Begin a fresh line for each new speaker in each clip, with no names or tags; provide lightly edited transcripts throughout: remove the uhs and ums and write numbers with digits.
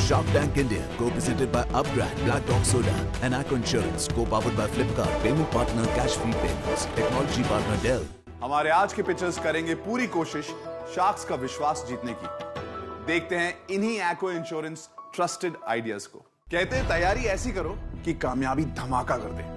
Shark Tank India, co-presented by Upgrad, Black Dog Soda, and Acco Insurance, co-powered by Flipkart, payment partner Cash Free Payments, technology partner Dell.
हमारे आज के pictures करेंगे पूरी कोशिश sharks का विश्वास जीतने की। देखते हैं इन्हीं Acco Insurance ट्रस्टेड आइडियाज को। कहते हैं तैयारी ऐसी करो कि कामयाबी धमाका कर दे।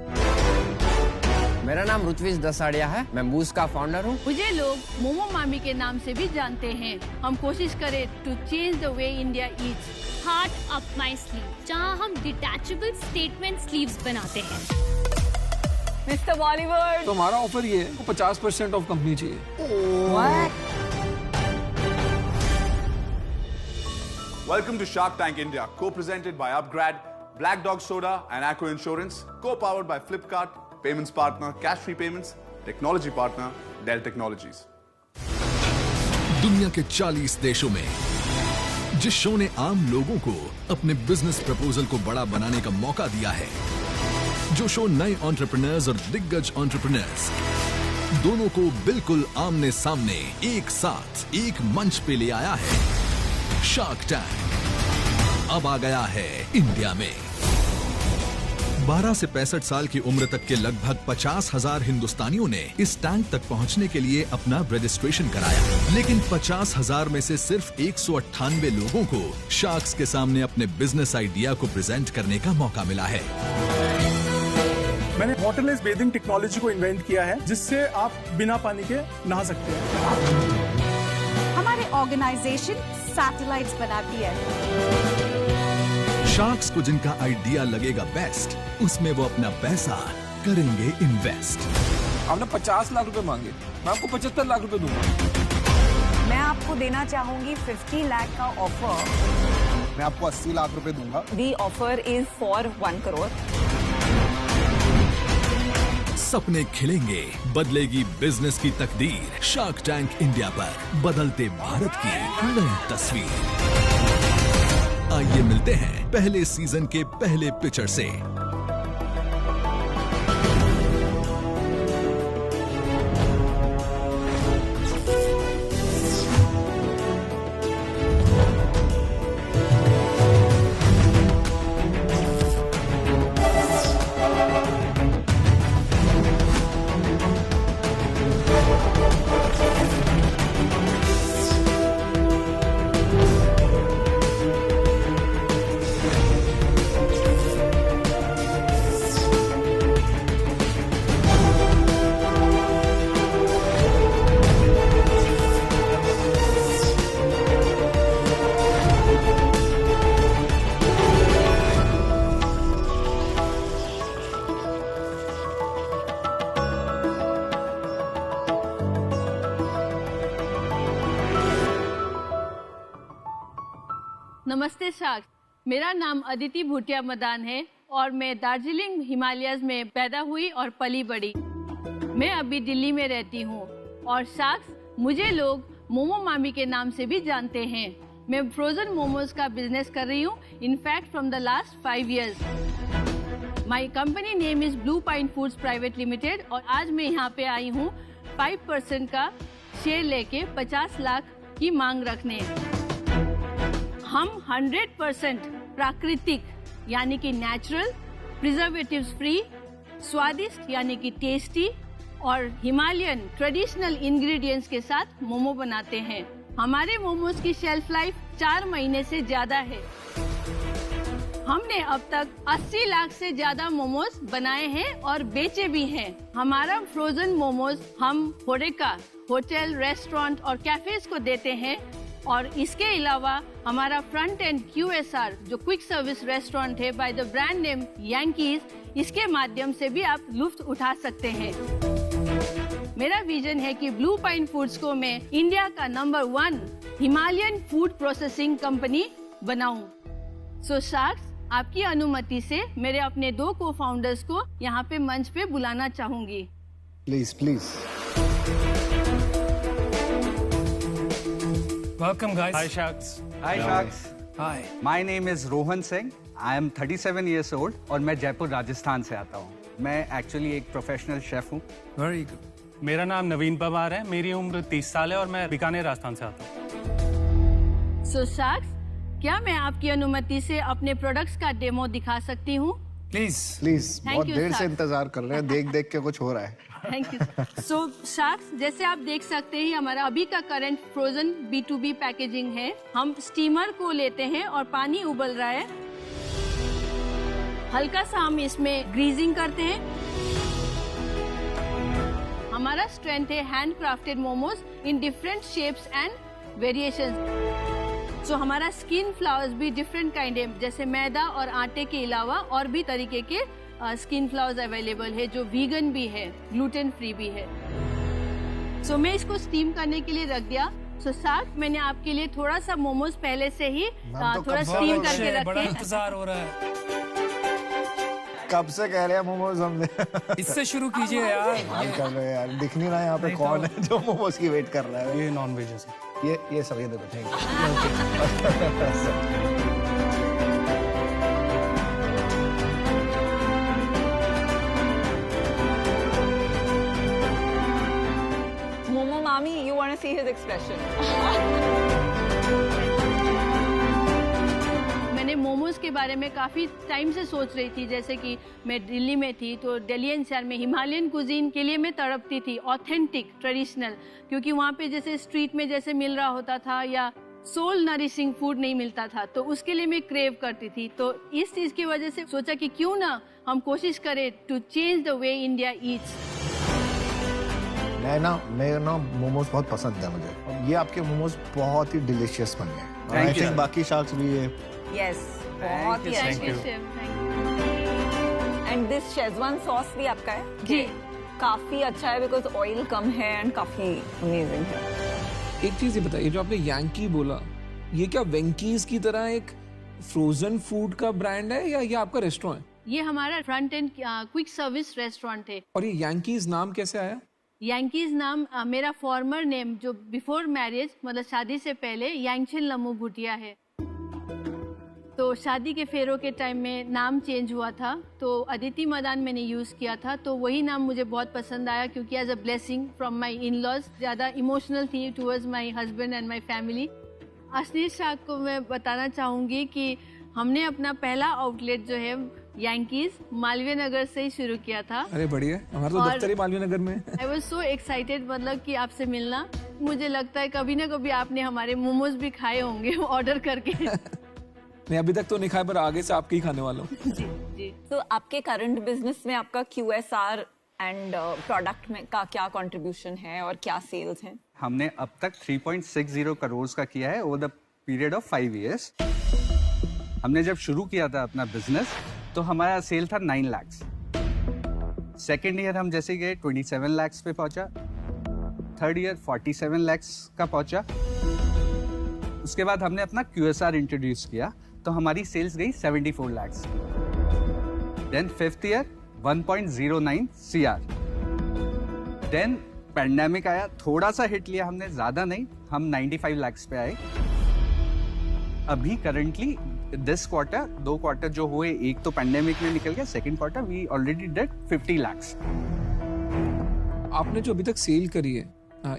मेरा नाम रुतविज दसाड़िया है, मैं मूस का फाउंडर हूँ।
मुझे लोग मोमो मामी के नाम से भी जानते हैं। हम कोशिश करें to change the way India eats.
Heart up my sleeve, जहाँ हम डिटैचेबल स्टेटमेंट स्लीव्स बनाते हैं।
मिस्टर बॉलीवुड,
तो हमारा ऑफर ये है, 50% ऑफ कंपनी चाहिए।
Welcome to Shark Tank India, co-presented by Upgrad, Black Dog Soda, and Acco Insurance, co-powered by Flipkart, payments partner Cash Free Payments, technology partner Dell Technologies.
दुनिया के 40 देशों में जिस शो ने आम लोगों को अपने बिजनेस प्रपोजल को बड़ा बनाने का मौका दिया है, जो शो नए एंटरप्रेन्योर्स और दिग्गज एंटरप्रेन्योर्स दोनों को बिल्कुल आमने सामने एक साथ एक मंच पे ले आया है, शार्क टैंक अब आ गया है इंडिया में। 12 से 65 साल की उम्र तक के लगभग 50,000 हिंदुस्तानियों ने इस टैंक तक पहुंचने के लिए अपना रजिस्ट्रेशन कराया, लेकिन 50,000 में से सिर्फ 198 लोगों को शार्क्स के सामने अपने बिजनेस आइडिया को प्रेजेंट करने का मौका मिला है।
मैंने वाटरलेस बेथिंग टेक्नोलॉजी को इन्वेंट किया है, जिससे आप बिना पानी के नहा सकते हैं।
हमारे ऑर्गेनाइजेशन सैटेलाइट्स बनाती है।
शार्क्स को जिनका आइडिया लगेगा बेस्ट, उसमें वो अपना पैसा करेंगे इन्वेस्ट।
आपने 50 लाख रुपए मांगे, मैं आपको 75 लाख रुपए दूंगा।
मैं आपको देना चाहूंगी 50 लाख का ऑफर।
मैं आपको 80 लाख रुपए दूंगा।
The offer is for 1 crore.
सपने खिलेंगे, बदलेगी बिजनेस की तकदीर। शार्क टैंक इंडिया पर बदलते भारत की नई तस्वीर। आइए मिलते हैं पहले सीजन के पहले पिचर से।
नमस्ते शार्क, मेरा नाम अदिति भूटिया मदान है और मैं दार्जिलिंग हिमालयस में पैदा हुई और पली बड़ी। मैं अभी दिल्ली में रहती हूँ और शार्क्स, मुझे लोग मोमो मामी के नाम से भी जानते हैं। मैं फ्रोजन मोमोज का बिजनेस कर रही हूँ, in fact from the last 5 years। My company name is blue pine foods private limited और आज मैं यहाँ पे आई हूँ 5% का शेयर लेके 50 लाख की मांग रखने। हम 100% प्राकृतिक यानी कि नेचुरल, प्रिजर्वेटिव्स फ्री, स्वादिष्ट यानी कि टेस्टी और हिमालयन ट्रेडिशनल इंग्रेडिएंट्स के साथ मोमो बनाते हैं। हमारे मोमोज की शेल्फ लाइफ 4 महीने से ज्यादा है। हमने अब तक 80 लाख से ज्यादा मोमोज बनाए हैं और बेचे भी हैं। हमारा फ्रोजन मोमोज हम होरेका होटल, रेस्टोरेंट और कैफेज को देते हैं और इसके अलावा हमारा फ्रंट एंड QSR जो क्विक सर्विस रेस्टोरेंट है by the brand name Yankees, इसके माध्यम से भी आप लुत्फ उठा सकते हैं। मेरा विजन है कि ब्लू पाइन फूड्स को मैं इंडिया का number 1 Himalayan food processing company बनाऊं। सो शार्क्स, आपकी अनुमति से मेरे अपने 2 को-फाउंडर्स को यहाँ पे मंच पे बुलाना चाहूंगी।
Please please.
Welcome guys.
Hi Sharks.
Hi Sharks.
Hi.
My name is Rohan Singh. I am 37 years old और मैं जयपुर राजस्थान से आता हूँ। मैं एक्चुअली एक प्रोफेशनल शेफ हूँ।
Very good. मेरा नाम नवीन पवार है, मेरी उम्र 30 साल है और मैं बीकानेर राजस्थान से आता हूँ।
So Sharks, क्या मैं आपकी अनुमति से अपने प्रोडक्ट्स का डेमो दिखा सकती हूँ?
प्लीज
Thank
बहुत
you,
देर से
sir.
इंतजार कर रहे हैं, देख देख के कुछ हो रहा है।
Thank you. सो शार्क्स, जैसे आप देख सकते हैं हमारा अभी का करंट फ्रोजन B2B पैकेजिंग है। हम स्टीमर को लेते हैं और पानी उबल रहा है, हल्का सा हम इसमें ग्रीजिंग करते हैं। हमारा स्ट्रेंथ है handcrafted momos in different shapes and variations. So हमारा स्किन फ्लावर्स भी डिफरेंट काइंड है, जैसे मैदा और आटे के अलावा और भी तरीके के स्किन फ्लावर्स अवेलेबल है जो वीगन भी है, ग्लूटेन फ्री भी है। सो मैं इसको स्टीम करने के लिए रख दिया। सो साथ मैंने आपके लिए थोड़ा सा मोमोज पहले से ही थोड़ा स्टीम करके रखे।
बड़ा इंतजार हो रहा है।
कब से कह रहे हैं मोमोज हमने।
इससे शुरू कीजिए यार।
हम कर रहे हैं यार, दिख नहीं रहा यहाँ पे कौन है जो मोमोज की वेट कर रहा है।
ये नॉन वेज है।
ये सब ये देखो, thank
you. Momo Mami, you want to see his expression?
मैंने मोमोज के बारे में काफ़ी टाइम से सोच रही थी। जैसे कि मैं दिल्ली में थी तो दिल्ली एनसीआर में हिमालयन कुजीन के लिए मैं तड़पती थी, ऑथेंटिक ट्रेडिशनल, क्योंकि वहाँ पे जैसे स्ट्रीट में जैसे मिल रहा होता था या सोल नरिशिंग फूड नहीं मिलता था, तो उसके लिए मैं क्रेव करती थी। तो इस चीज़ की वजह से सोचा कि क्यों ना हम कोशिश करें to change the way India eats.
मैं ना मोमोज बहुत पसंद है मुझे। ये आपके मोमोज बहुत ही डिलीशियस बन गए। आई थिंक बाकी शार्क्स भी ये
Yes, बहुत ही अच्छे। एंड दिस शेजवान सॉस भी आपका है?
जी,
काफी अच्छा है बिकॉज ऑयल कम है एंड काफी अमेजिंग है।
एक चीज ये बताइए, जो आपने यांकी बोला, ये क्या वेंकीज की तरह एक फ्रोजन फूड का ब्रांड है या ये आपका रेस्टोरेंट है?
ये हमारा front end quick service restaurant है।
और ये यांकीज नाम कैसे आया?
यांकीज नाम मेरा फॉर्मर नेम जो बिफोर मैरिज, मतलब शादी से पहले, यांगछिन लम्मू भुटिया है। तो शादी के फेरों के टाइम में नाम चेंज हुआ था, तो अदिति मदान मैंने यूज़ किया था। तो वही नाम मुझे बहुत पसंद आया क्योंकि as a blessing from my in-laws, ज़्यादा इमोशनल थी towards my husband and my family. असली शाख को मैं बताना चाहूँगी कि हमने अपना पहला आउटलेट जो है यांकीज मालवीय नगर से ही शुरू किया था।
अरे बढ़िया, हमारा तो दफ्तर ही मालवीय नगर में है।
आई वाज सो एक्साइटेड, मतलब कि आपसे मिलना। मुझे लगता है कभी ना कभी आपने हमारे मोमोज भी खाए होंगे ऑर्डर करके।
नहीं, अभी तक तो नहीं खाया, पर आगे से आपके ही खाने वाला हूँ।
जी जी।
तो आपके करंट बिजनेस में आपका QSR एंड प्रोडक्ट में का क्या कंट्रीब्यूशन है और क्या सेल्स हैं?
हमने अब तक 3.60 करोड़ का किया है over the period of 5 years। हमने जब शुरू किया था अपना बिजनेस तो हमारा सेल था 9 लाख। सेकेंड ईयर हम जैसे गए 27 लाख पे पहुंचा, थर्ड ईयर 47 लाख का पहुंचा। उसके बाद हमने अपना QSR इंट्रोड्यूस किया तो हमारी सेल्स गई 74 lakh. Then fifth year 1.09 CR। Then pandemic आया, थोड़ा सा हिट लिया हमने, ज्यादा नहीं, हम 95 लाख पे आए। अभी करंटली दिस क्वार्टर, 2 क्वार्टर जो हुए, एक तो पैंडेमिक में निकल गया, second quarter we already did 50 lakh.
आपने जो अभी तक सेल करी है,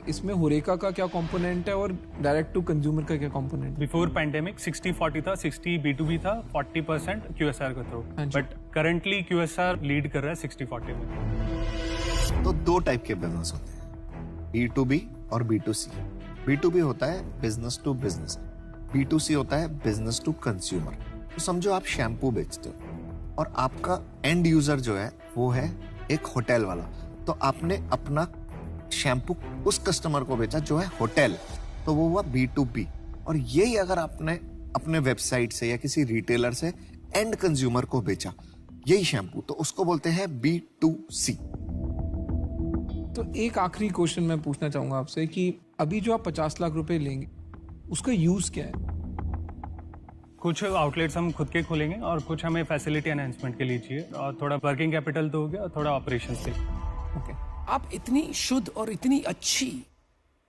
इसमें होरेका का क्या कंपोनेंट है और डायरेक्ट टू कंज्यूमर का क्या कंपोनेंट?
बिफोर पैंडेमिक 60-40 था, 60 B2B था, 40% QSR का through. But currently QSR lead कर रहा है 60-40 में।
तो 2 टाइप के बिजनेस होते हैं, B2B और B2C। B2B होता है बिजनेस टू बिजनेस, B2C होता है बिजनेस टू कंज्यूमर। तो समझो आप शैम्पू बेचते हो और आपका एंड यूजर जो है वो है एक होटल वाला, तो आपने अपना शैम्पू उस कस्टमर को बेचा जो है होटल, तो वो हुआ B2B। और यही अगर आपने अपने वेबसाइट से या किसी रिटेलर से एंड कंज्यूमर को बेचा यही शैम्पू, तो उसको बोलते हैं B2C।
तो एक आखिरी क्वेश्चन मैं पूछना चाहूंगा आपसे कि अभी जो आप 50 लाख रुपए लेंगे उसका यूज क्या है?
कुछ आउटलेट्स हम खुद के खोलेंगे और कुछ हमें फैसिलिटी एनहांसमेंट के लिए चाहिए, और थोड़ा वर्किंग कैपिटल तो हो गया और थोड़ा ऑपरेशन से।
ओके।
आप इतनी शुद्ध और इतनी अच्छी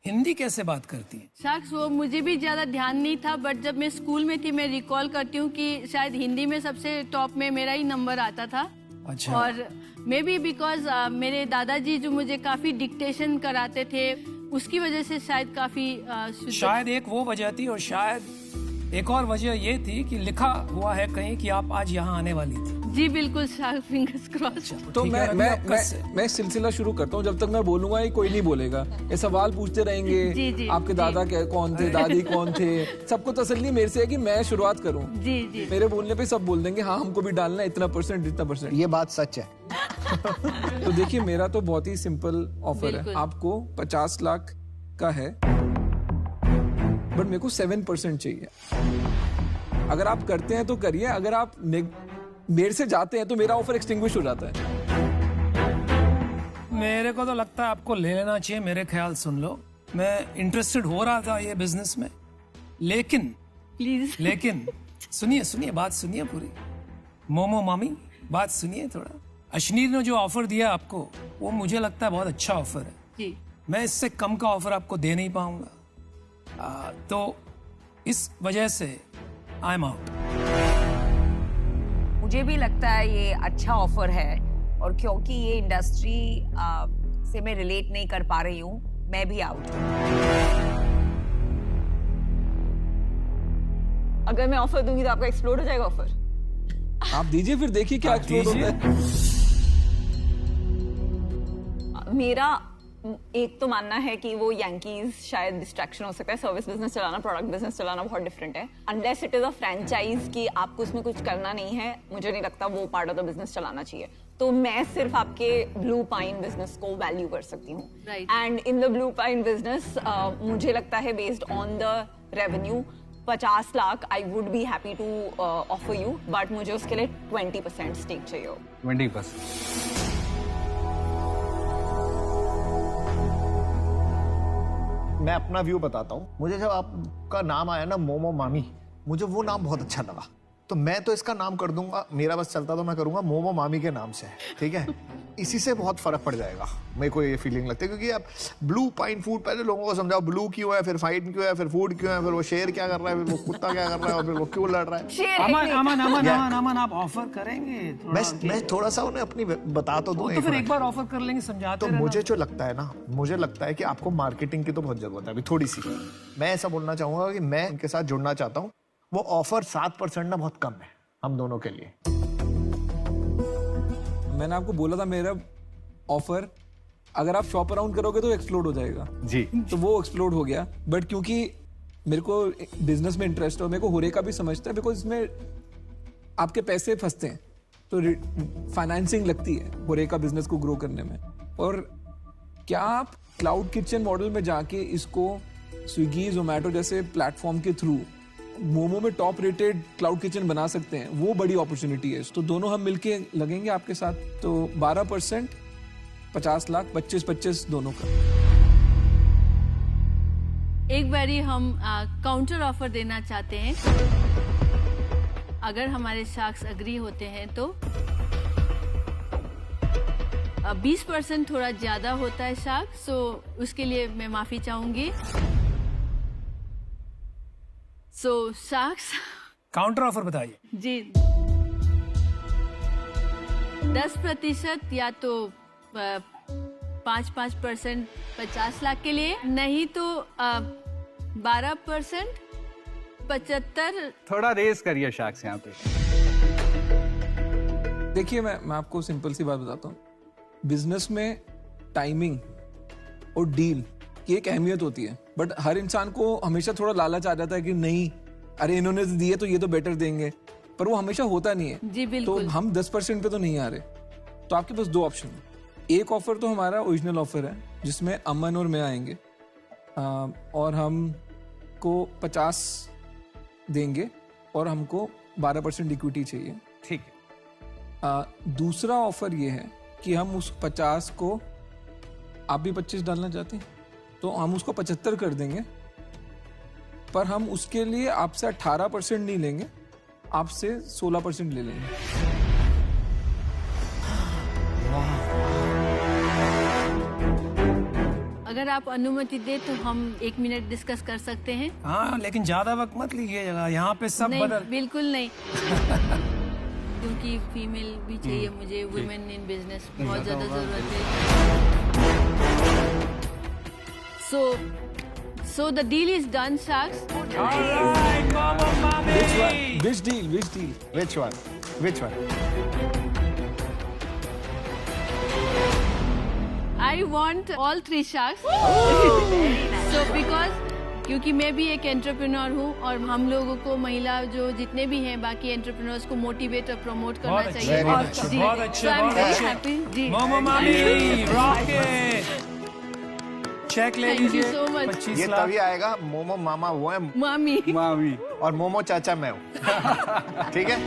हिंदी कैसे बात करती हैं?
साक्ष, वो मुझे भी ज्यादा ध्यान नहीं था, बट जब मैं स्कूल में थी मैं रिकॉल करती हूँ कि शायद हिंदी में सबसे टॉप में मेरा ही नंबर आता था।
अच्छा।
और मे बी बिकॉज मेरे दादाजी जो मुझे काफी डिक्टेशन कराते थे, उसकी वजह से शायद काफी
शायद एक वो वजह थी और शायद एक और वजह ये थी कि लिखा हुआ है कहीं कि आप आज यहाँ आने वाली थी।
जी बिल्कुल, फिंगर्स क्रॉस।
तो मैं सिलसिला शुरू करता हूँ। जब तक मैं बोलूंगा ये कोई नहीं बोलेगा, ये सवाल पूछते रहेंगे।
जी,
आपके दादा कौन थे, दादी कौन थे, सबको तसल्ली मेरे से है कि मैं शुरुआत करूँ।
जी।
मेरे बोलने पे सब बोल देंगे हाँ हमको भी डालना है इतना परसेंट इतना परसेंट।
ये बात सच है।
तो देखिए मेरा तो बहुत ही सिंपल ऑफर है, आपको 50 लाख का है बट मेरे को 7% चाहिए। अगर आप करते हैं तो करिए, अगर आप मेरे से जाते हैं तो मेरा ऑफर एक्सटिंग्विश हो जाता है।
मेरे को तो लगता है आपको ले लेना चाहिए। मेरे ख्याल सुन लो, मैं इंटरेस्टेड हो रहा था ये बिजनेस में, लेकिन
प्लीज
सुनिए बात सुनिए पूरी। मोमो मामी बात सुनिए थोड़ा। अश्नीर ने जो ऑफर दिया आपको वो मुझे लगता है बहुत अच्छा ऑफर है
जी।
मैं इससे कम का ऑफर आपको दे नहीं पाऊंगा, तो इस वजह से आई एम आउट।
मुझे भी लगता है ये अच्छा ऑफर है, और क्योंकि ये इंडस्ट्री से मैं रिलेट नहीं कर पा रही हूँ, मैं भी आउट। अगर मैं ऑफर दूंगी तो आपका एक्सप्लोड हो जाएगा ऑफर।
आप दीजिए फिर, देखिए क्या एक्सप्लोड होता है।
मेरा एक तो मानना है कि वो यांकीज शायद डिस्ट्रैक्शन हो सकता है। सर्विस बिजनेस चलाना, प्रोडक्ट बिजनेस चलाना बहुत डिफरेंट है। Unless it is a franchise कि आपको उसमें कुछ करना नहीं है, मुझे नहीं लगता वो पार्ट ऑफ द बिजनेस चलाना चाहिए। तो मैं सिर्फ आपके ब्लू पाइन बिजनेस को वैल्यू कर सकती हूँ। And in the Blue Pine business मुझे लगता है based on the revenue 50 lakh I would be happy to offer you, but मुझे उसके लिए 20% स्टेक चाहिए हो।
20%।
मैं अपना व्यू बताता हूँ। मुझे जब आपका नाम आया ना मोमो मामी, मुझे वो नाम बहुत अच्छा लगा, तो मैं तो इसका नाम कर दूंगा, मेरा बस चलता तो मैं करूंगा मोमो मामी के नाम से, ठीक है। इसी से बहुत फर्क पड़ जाएगा, मेरे को ये फीलिंग लगती है। क्योंकि आप ब्लू पाइन फूड, पहले लोगों को समझाओ ब्लू क्यों है, फिर फाइन क्यों है, फिर फूड क्यों है, फिर वो शेर क्या कर रहा है, फिर वो कुत्ता क्या कर रहा है, और फिर वो क्यों लड़ रहा है।
अमन आप ऑफर करेंगे?
मैं थोड़ा सा उन्हें अपनी बता तो दूं।
तो फिर एक बार ऑफर कर लेंगे, समझाते
तो मुझे जो लगता है ना, मुझे लगता है कि आपको मार्केटिंग की तो बहुत जरूरत है अभी थोड़ी सी। मैं ऐसा बोलना चाहूंगा कि मैं इनके साथ जुड़ना चाहता हूँ। वो ऑफर 7% ना बहुत कम है हम दोनों के लिए।
मैंने आपको बोला था मेरा ऑफर अगर आप शॉप अराउंड करोगे तो एक्सप्लोड हो जाएगा
जी।
तो वो एक्सप्लोड हो गया, बट क्योंकि मेरे को बिजनेस में इंटरेस्ट है, मेरे को होरेका भी समझता है, बिकॉज इसमें आपके पैसे फंसते हैं तो फाइनेंसिंग लगती है होरेका बिजनेस को ग्रो करने में। और क्या आप क्लाउड किचन मॉडल में जाके इसको स्विगी जोमेटो जैसे प्लेटफॉर्म के थ्रू मोमो में टॉप रेटेड क्लाउड किचन बना सकते हैं, वो बड़ी अपॉर्चुनिटी है। तो दोनों हम मिलके लगेंगे आपके साथ। तो 12%, 50 लाख, 25-25 दोनों का।
एक बारी हम काउंटर ऑफर देना चाहते हैं। अगर हमारे शार्क्स अग्री होते हैं तो 20% थोड़ा ज्यादा होता है शार्क्स, तो उसके लिए मैं माफी चाहूंगी। सो शार्क्स
काउंटर ऑफर बताइए
जी। 10% या तो 5% 50 लाख के लिए, नहीं तो 12% 75।
थोड़ा रेस करिए शार्क्स यहाँ पे।
देखिए मैं आपको सिंपल सी बात बताता हूँ। बिजनेस में टाइमिंग और डील की एक अहमियत होती है, बट हर इंसान को हमेशा थोड़ा लालच आ जाता है कि नहीं अरे इन्होंने दिए तो ये तो बेटर देंगे, पर वो हमेशा होता नहीं है
जी। बिल्कुल।
तो हम 10% पे तो नहीं आ रहे। तो आपके पास 2 ऑप्शन है। एक ऑफर तो हमारा ओरिजिनल ऑफर है जिसमें अमन और मैं आएंगे और हमको 50 देंगे और हमको 12% इक्विटी चाहिए,
ठीक
है। दूसरा ऑफर ये है कि हम उस 50 को, आप भी 25 डालना चाहते हैं तो हम उसको 75 कर देंगे, पर हम उसके लिए आपसे 18% नहीं लेंगे, आपसे 16% ले लेंगे।
अगर आप अनुमति दे तो हम 1 मिनट डिस्कस कर सकते हैं।
हाँ, लेकिन ज्यादा वक्त मत लीजिएगा, यहाँ पे सब बदल।
बिल्कुल नहीं। क्योंकि फीमेल भी चाहिए मुझे, वुमेन इन बिजनेस बहुत ज्यादा जरूरत है। So the deal is done, Sharks.
All right, Momo Mommy.
Which deal? Which deal?
Which one? Which one?
I want all 3 sharks. So because क्योंकि मैं भी एक एंटरप्रेन्योर हूँ और हम लोगों को महिला जो जितने भी हैं बाकी एंटरप्रेन्योर्स को मोटिवेट और प्रमोट करना चाहिए।
बहुत अच्छे। मोमो मामी, रॉकेट। चेक ले लीजिए। 25
ये
लाख।
तभी आएगा, मोमो मामा वो है,
मामी
मामी
और मोमो चाचा मैं हूँ। ठीक है।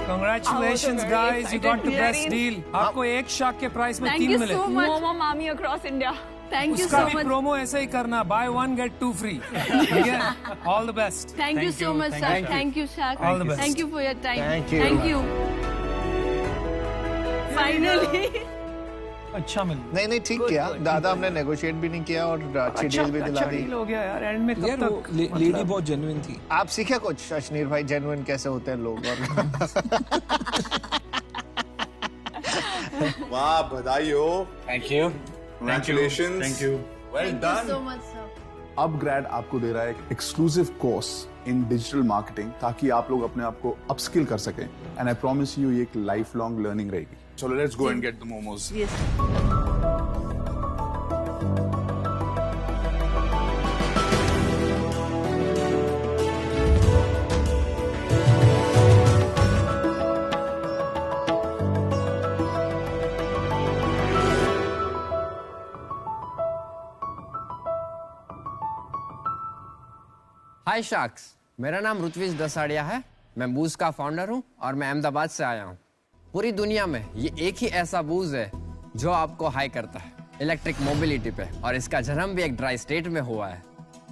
Congratulations guys, you got the best deal. आपको एक शार्क के प्राइस में 3 मिले।
मोमो मामी अक्रॉस इंडिया।
Thank you
उसका
so
भी
much.
प्रोमो ऐसा ही करना, buy 1 get 2 free. ठीक है? All the best.
Thank you so much, sir. Thank you, Shark.
All the best.
Thank you for your time.
Thank you.
Thank you. Finally.
अच्छा मिल।
नहीं ठीक किया, दादा हमने नेगोशिएट भी नहीं किया और अच्छी डील भी दिला दी।
डील हो गया यार, एंड में कब तक
लेडी बहुत जेन्युइन थी।
आप सीखे कुछ अश्नीर भाई, जेन्युइन कैसे होते हैं लोग?
वाह, बधाई हो।
Thank you,
Congratulations.
Thank you,
Well
Thank you
done.
so much, sir.
Upgrade आपको दे रहा है एक exclusive course in digital marketing ताकि आप लोग अपने आप को अपस्किल कर सकें। एंड आई प्रॉमिस यू ये एक लाइफ लॉन्ग लर्निंग रहेगी। चलो let's go and get the momos.
Yes.
Hi sharks, मेरा नाम ऋत्विज दसाड़िया है। मैं बूज का फाउंडर हूँ और मैं अहमदाबाद से आया हूँ। पूरी दुनिया में ये एक ही ऐसा बूज है जो आपको हाई करता है इलेक्ट्रिक मोबिलिटी पे, और इसका जन्म भी एक ड्राई स्टेट में हुआ है।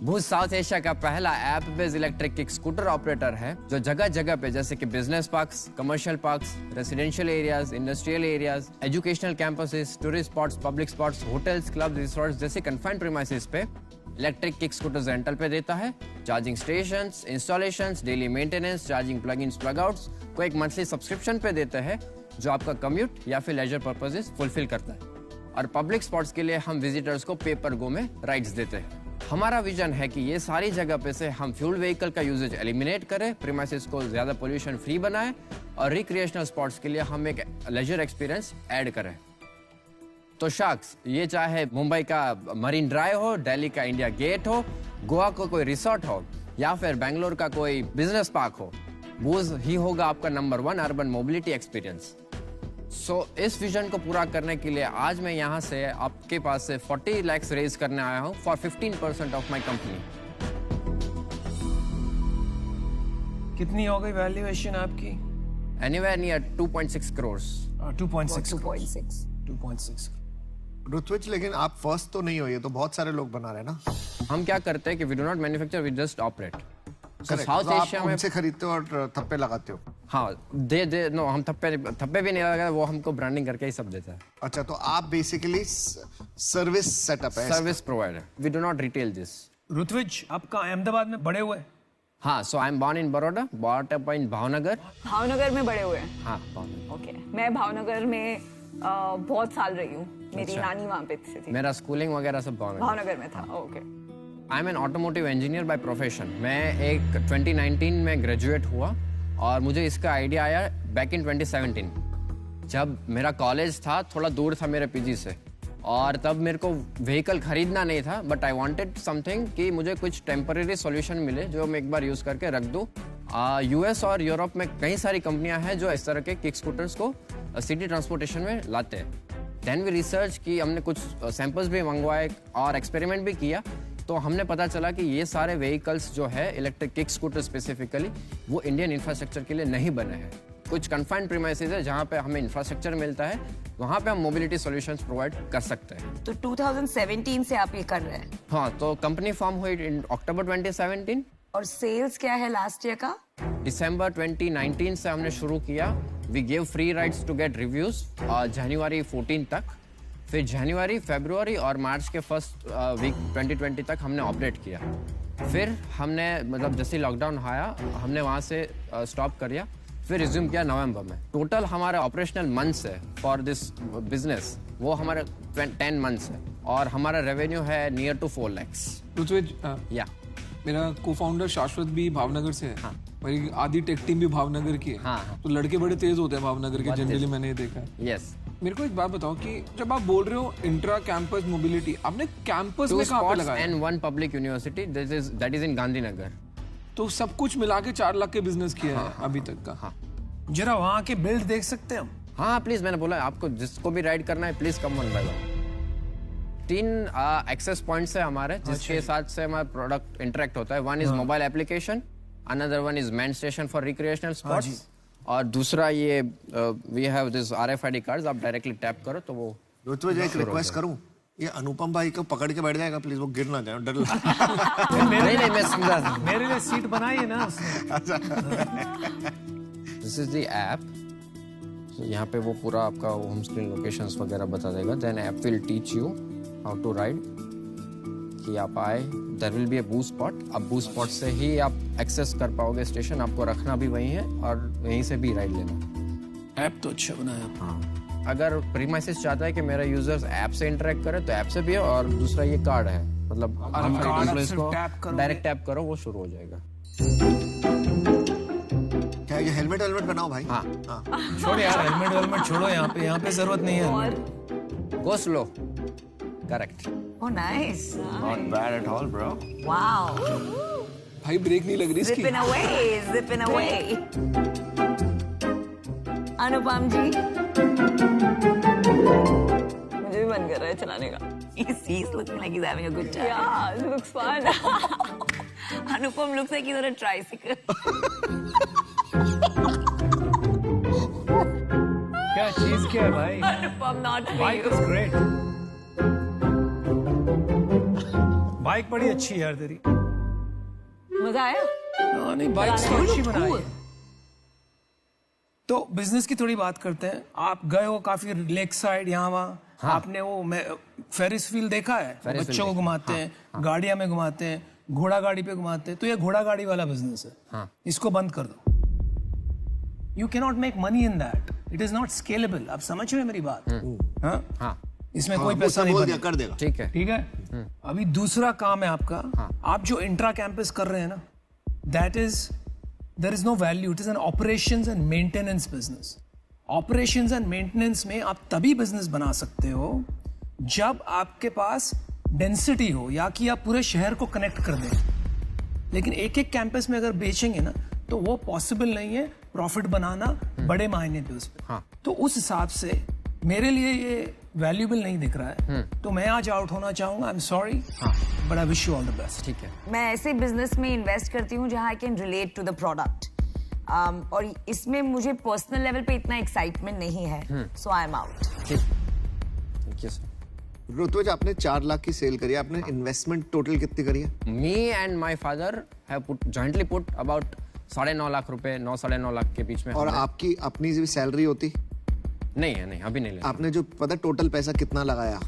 बूज साउथ एशिया का पहला app based electric kick scooter operator है जो जगह जगह पे जैसे कि business parks, commercial parks, residential areas, industrial areas, educational campuses, tourist spots, public spots, hotels, club, resorts जैसे कन्फाइंड प्रीमाइसेस पे इलेक्ट्रिक किक स्कूटर्स रेंटल पे देता है। Charging stations, installations, daily maintenance, charging plug ins, plug outs को एक monthly subscription पे देते हैं जो आपका कम्यूट या फिर लेजर पर्पसेस फुलफिल करता है। और पब्लिक स्पॉट्स के लिए हम विजिटर्स को पे पर गो में राइड्स देते हैं। हमारा विजन है कि ये सारी जगह पे से हम फ्यूल व्हीकल का यूजेज एलिमिनेट करें, प्रीमाइसेस को ज्यादा पोल्यूशन फ्री बनाएं और रिक्रिएशनल स्पॉट्स के लिए हम एक लेजर एक्सपीरियंस ऐड करें। तो शार्क्स, ये चाहे मुंबई का मरीन ड्राइव हो, दिल्ली का इंडिया गेट हो, गोवा को कोई रिसोर्ट हो या फिर बेंगलोर का कोई बिजनेस पार्क हो, बूज ही होगा आपका नंबर 1 अर्बन मोबिलिटी एक्सपीरियंस। सो इस विजन को पूरा करने के लिए आज मैं यहाँ से आपके पास से 40 लाख रेज करने आया हूँ फॉर 15% ऑफ माई कंपनी।
कितनी हो गई वैल्यूएशन आपकी?
Anywhere near 2.6 crore.
2.6।
ऋत्विज, लेकिन आप फर्स्ट तो नहीं हो, ये तो बहुत सारे लोग बना रहे हैं ना।
हम क्या करते हैं कि we do not manufacture, we just operate.
South Asia में उनसे खरीदते हो और थप्पे लगाते हो?
हाँ, नो, हम थप्पे भी नहीं लगाते, वो हमको ब्रांडिंग करके ही सब देता है।
अच्छा, तो आप बेसिकली सर्विस सेटअप है,
service provider, we do not retail this.
Ritwij, आपका अहमदाबाद में बड़े हुए?
हाँ, so I am born in Baroda, bought up in Bhavnagar.
Bhavnagar में बड़े हुए?
हाँ, भावनगर।
ओके, मैं भावनगर में बहुत साल रही हूँ। मेरी नानी वहाँ पे थी।
मेरा स्कूलिंग वगैरह सब
भावनगर में था। Okay.
I am an automotive engineer by profession. मैं एक 2019 में ग्रेजुएट हुआ और मुझे इसका आइडिया आया बैक इन 2017 जब मेरा कॉलेज था थोड़ा दूर था मेरे पीजी से, और तब मेरे को व्हीकल खरीदना नहीं था, बट आई वांटेड समथिंग कि मुझे कुछ टेम्परेरी सॉल्यूशन मिले जो मैं एक बार यूज़ करके रख दूँ। यूएस और यूरोप में कई सारी कंपनियां हैं जो इस तरह के किक स्कूटर्स को सिटी ट्रांसपोर्टेशन में लाते हैं। देन वी रिसर्च की, हमने कुछ सैंपल्स भी मंगवाए और एक्सपेरिमेंट भी किया, तो हमने पता चला कि ये सारे व्हीकल्स जो है इलेक्ट्रिक किक स्कूटर स्पेसिफिकली वो इंडियन इंफ्रास्ट्रक्चर के लिए नहीं बने हैं। कुछ कन्फाइंड प्रीमाइसेस है जहाँ पे हमें इंफ्रास्ट्रक्चर मिलता है, वहाँ पे हम मोबिलिटी सॉल्यूशंस प्रोवाइड कर सकते हैं।
तो 2017 से आप ये कर रहे हैं?
हाँ, तो कंपनी फॉर्म हुई इन अक्टूबर 2017।
और सेल्स क्या है लास्ट ईयर का?
दिसंबर 2019 से हमने शुरू किया। We give free rides to get reviews जनवरी 14 तक। फिर जनवरी, फरवरी और मार्च के फर्स्ट वीक 2020 तक हमने ऑपरेट किया। फिर हमने मतलब जैसे लॉकडाउन आया हमने वहाँ से स्टॉप कर दिया। फिर रिज्यूम किया नवंबर में। टोटल हमारे ऑपरेशनल मंथ्स है फॉर दिस बिजनेस वो हमारे 10 मंथ्स है और हमारा रेवेन्यू है नियर टू 4 lakhs।
ऋत्विज,
या
मेरा को-फाउंडर शाश्वत भी भावनगर से है। हाँ। मेरी आधी टेक टीम भी भावनगर की है।
हाँ।
तो लड़के बड़े तेज होते हैं भावनगर के, जनरली मैंने ये देखा है।
यस।
मेरे को एक बात बताओ कि जब आप बोल रहे हो इंट्रा कैंपस मोबिलिटी, आपने कैंपस में कहाँ पे लगाया?
And 1 public university that is in Gandhinagar.
तो सब कुछ मिला के 4 लाख के बिजनेस किया है अभी तक का।
हाँ।
जरा वहाँ के बिल्ड देख सकते हैं हम?
हाँ प्लीज, मैंने बोला आपको जिसको भी राइड करना है please come one by one. 3 access points है हमारे जिसके साथ से हमारा प्रोडक्ट इंटरेक्ट होता है। 1 is mobile application, another 1 is main station for recreational spots, और दूसरा ये we have this RFID cards, आप डायरेक्टली टैप करो तो वो।
तो एक रिक्वेस्ट करूं, ये अनुपम भाई को पकड़ के बैठ जाएगा प्लीज, वो गिर ना जाए, डर लगता है।
नहीं मैं समझा।
मेरे लिए सीट बनाई है ना
दिस इज द ऐप। यहाँ पे वो पूरा आपका होम स्क्रीन लोकेशंस वगैरह बता देगा। Then app will teach you how to ride, कि आप आए, there will be a boost spot. अब बूस्ट स्पॉट से ही आप एक्सेस कर पाओगे स्टेशन, आपको रखना भी वहीं है और वहीं से भी राइड लेना।
ऐप तो अच्छा बनाया।
हाँ, अगर प्रीमाइसेस चाहता है कि मेरा यूजर्स ऐप से इंटरेक्ट करे तो ऐप से भी है, और दूसरा ये कार्ड है, मतलब हम कार्ड को डायरेक्ट टैप करो वो शुरू हो जाएगा।
क्या ये हेलमेट बनाओ भाई?
हाँ।
छोड़ यार, हेलमेट छोड़ो, यहाँ पे जरूरत नहीं है।
Go slow. Correct.
Oh, nice.
Not bad at all, bro.
Wow.
भाई ब्रेक नहीं लग रही इसकी।
Zipping away. अनुपम जी, मुझे भी मन कर रहा है चलाने का। He's looking like he's having a good time. Yeah, it looks fun. Anupam looks like he's on a tricycle.
क्या चीज क्या है भाई?
Anupam, not for
Bike
you.
is great. Bike बड़ी अच्छी है यार तेरी।
मजा आया?
नहीं, बाइक तो अच्छी बनाई है। तो बिजनेस की थोड़ी बात करते हैं। आप गए हो काफी लेक साइड, यहाँ वहाँ। हाँ। आपने वो फेरिस व्हील देखा है? बच्चों को घुमाते हैं, गाड़ियां में घुमाते हैं, घोड़ा गाड़ी पे घुमाते हैं। तो ये घोड़ा गाड़ी वाला बिजनेस है। हाँ। इसको बंद कर दो। You can not make money in that, it is not scalable. आप समझ रहे हैं मेरी बात? हाँ। इसमें कोई पैसा नहीं
कर देगा।
ठीक है।
अभी दूसरा काम है आपका। आप जो इंट्रा कैंपस कर रहे हैं ना, that is there is no value, it is an operations and maintenance business. Operations and maintenance में आप तभी बिजनेस बना सकते हो जब आपके पास डेंसिटी हो, या कि आप पूरे शहर को कनेक्ट कर दें। लेकिन एक एक कैंपस में अगर बेचेंगे ना तो वो पॉसिबल नहीं है प्रॉफिट बनाना बड़े मायने पे उस पर। तो उस हिसाब से मेरे लिए ये वैल्यूबल नहीं दिख रहा है। तो मैं आज आउट होना चाहूंगा। I am sorry, but I wish you all the best.
ठीक है।
मैं ऐसे बिजनेस में इन्वेस्ट करती हूँ जहाँ I can relate to the product, और इसमें मुझे पर्सनल लेवल पे इतना एक्साइटमेंट नहीं है, so I am out.
Thank you sir.
Ritwij, आपने 4 लाख की सेल करी है, आपने इन्वेस्टमेंट टोटल कितनी करी है?
Me and my father have jointly put about 9.5 lakh रुपए, 9-9.5 लाख के बीच में।
और आपकी अपनी सैलरी होती?
नहीं है, नहीं अभी नहीं लेना।
आपने जो पता टोटल पैसा कितना लगाया?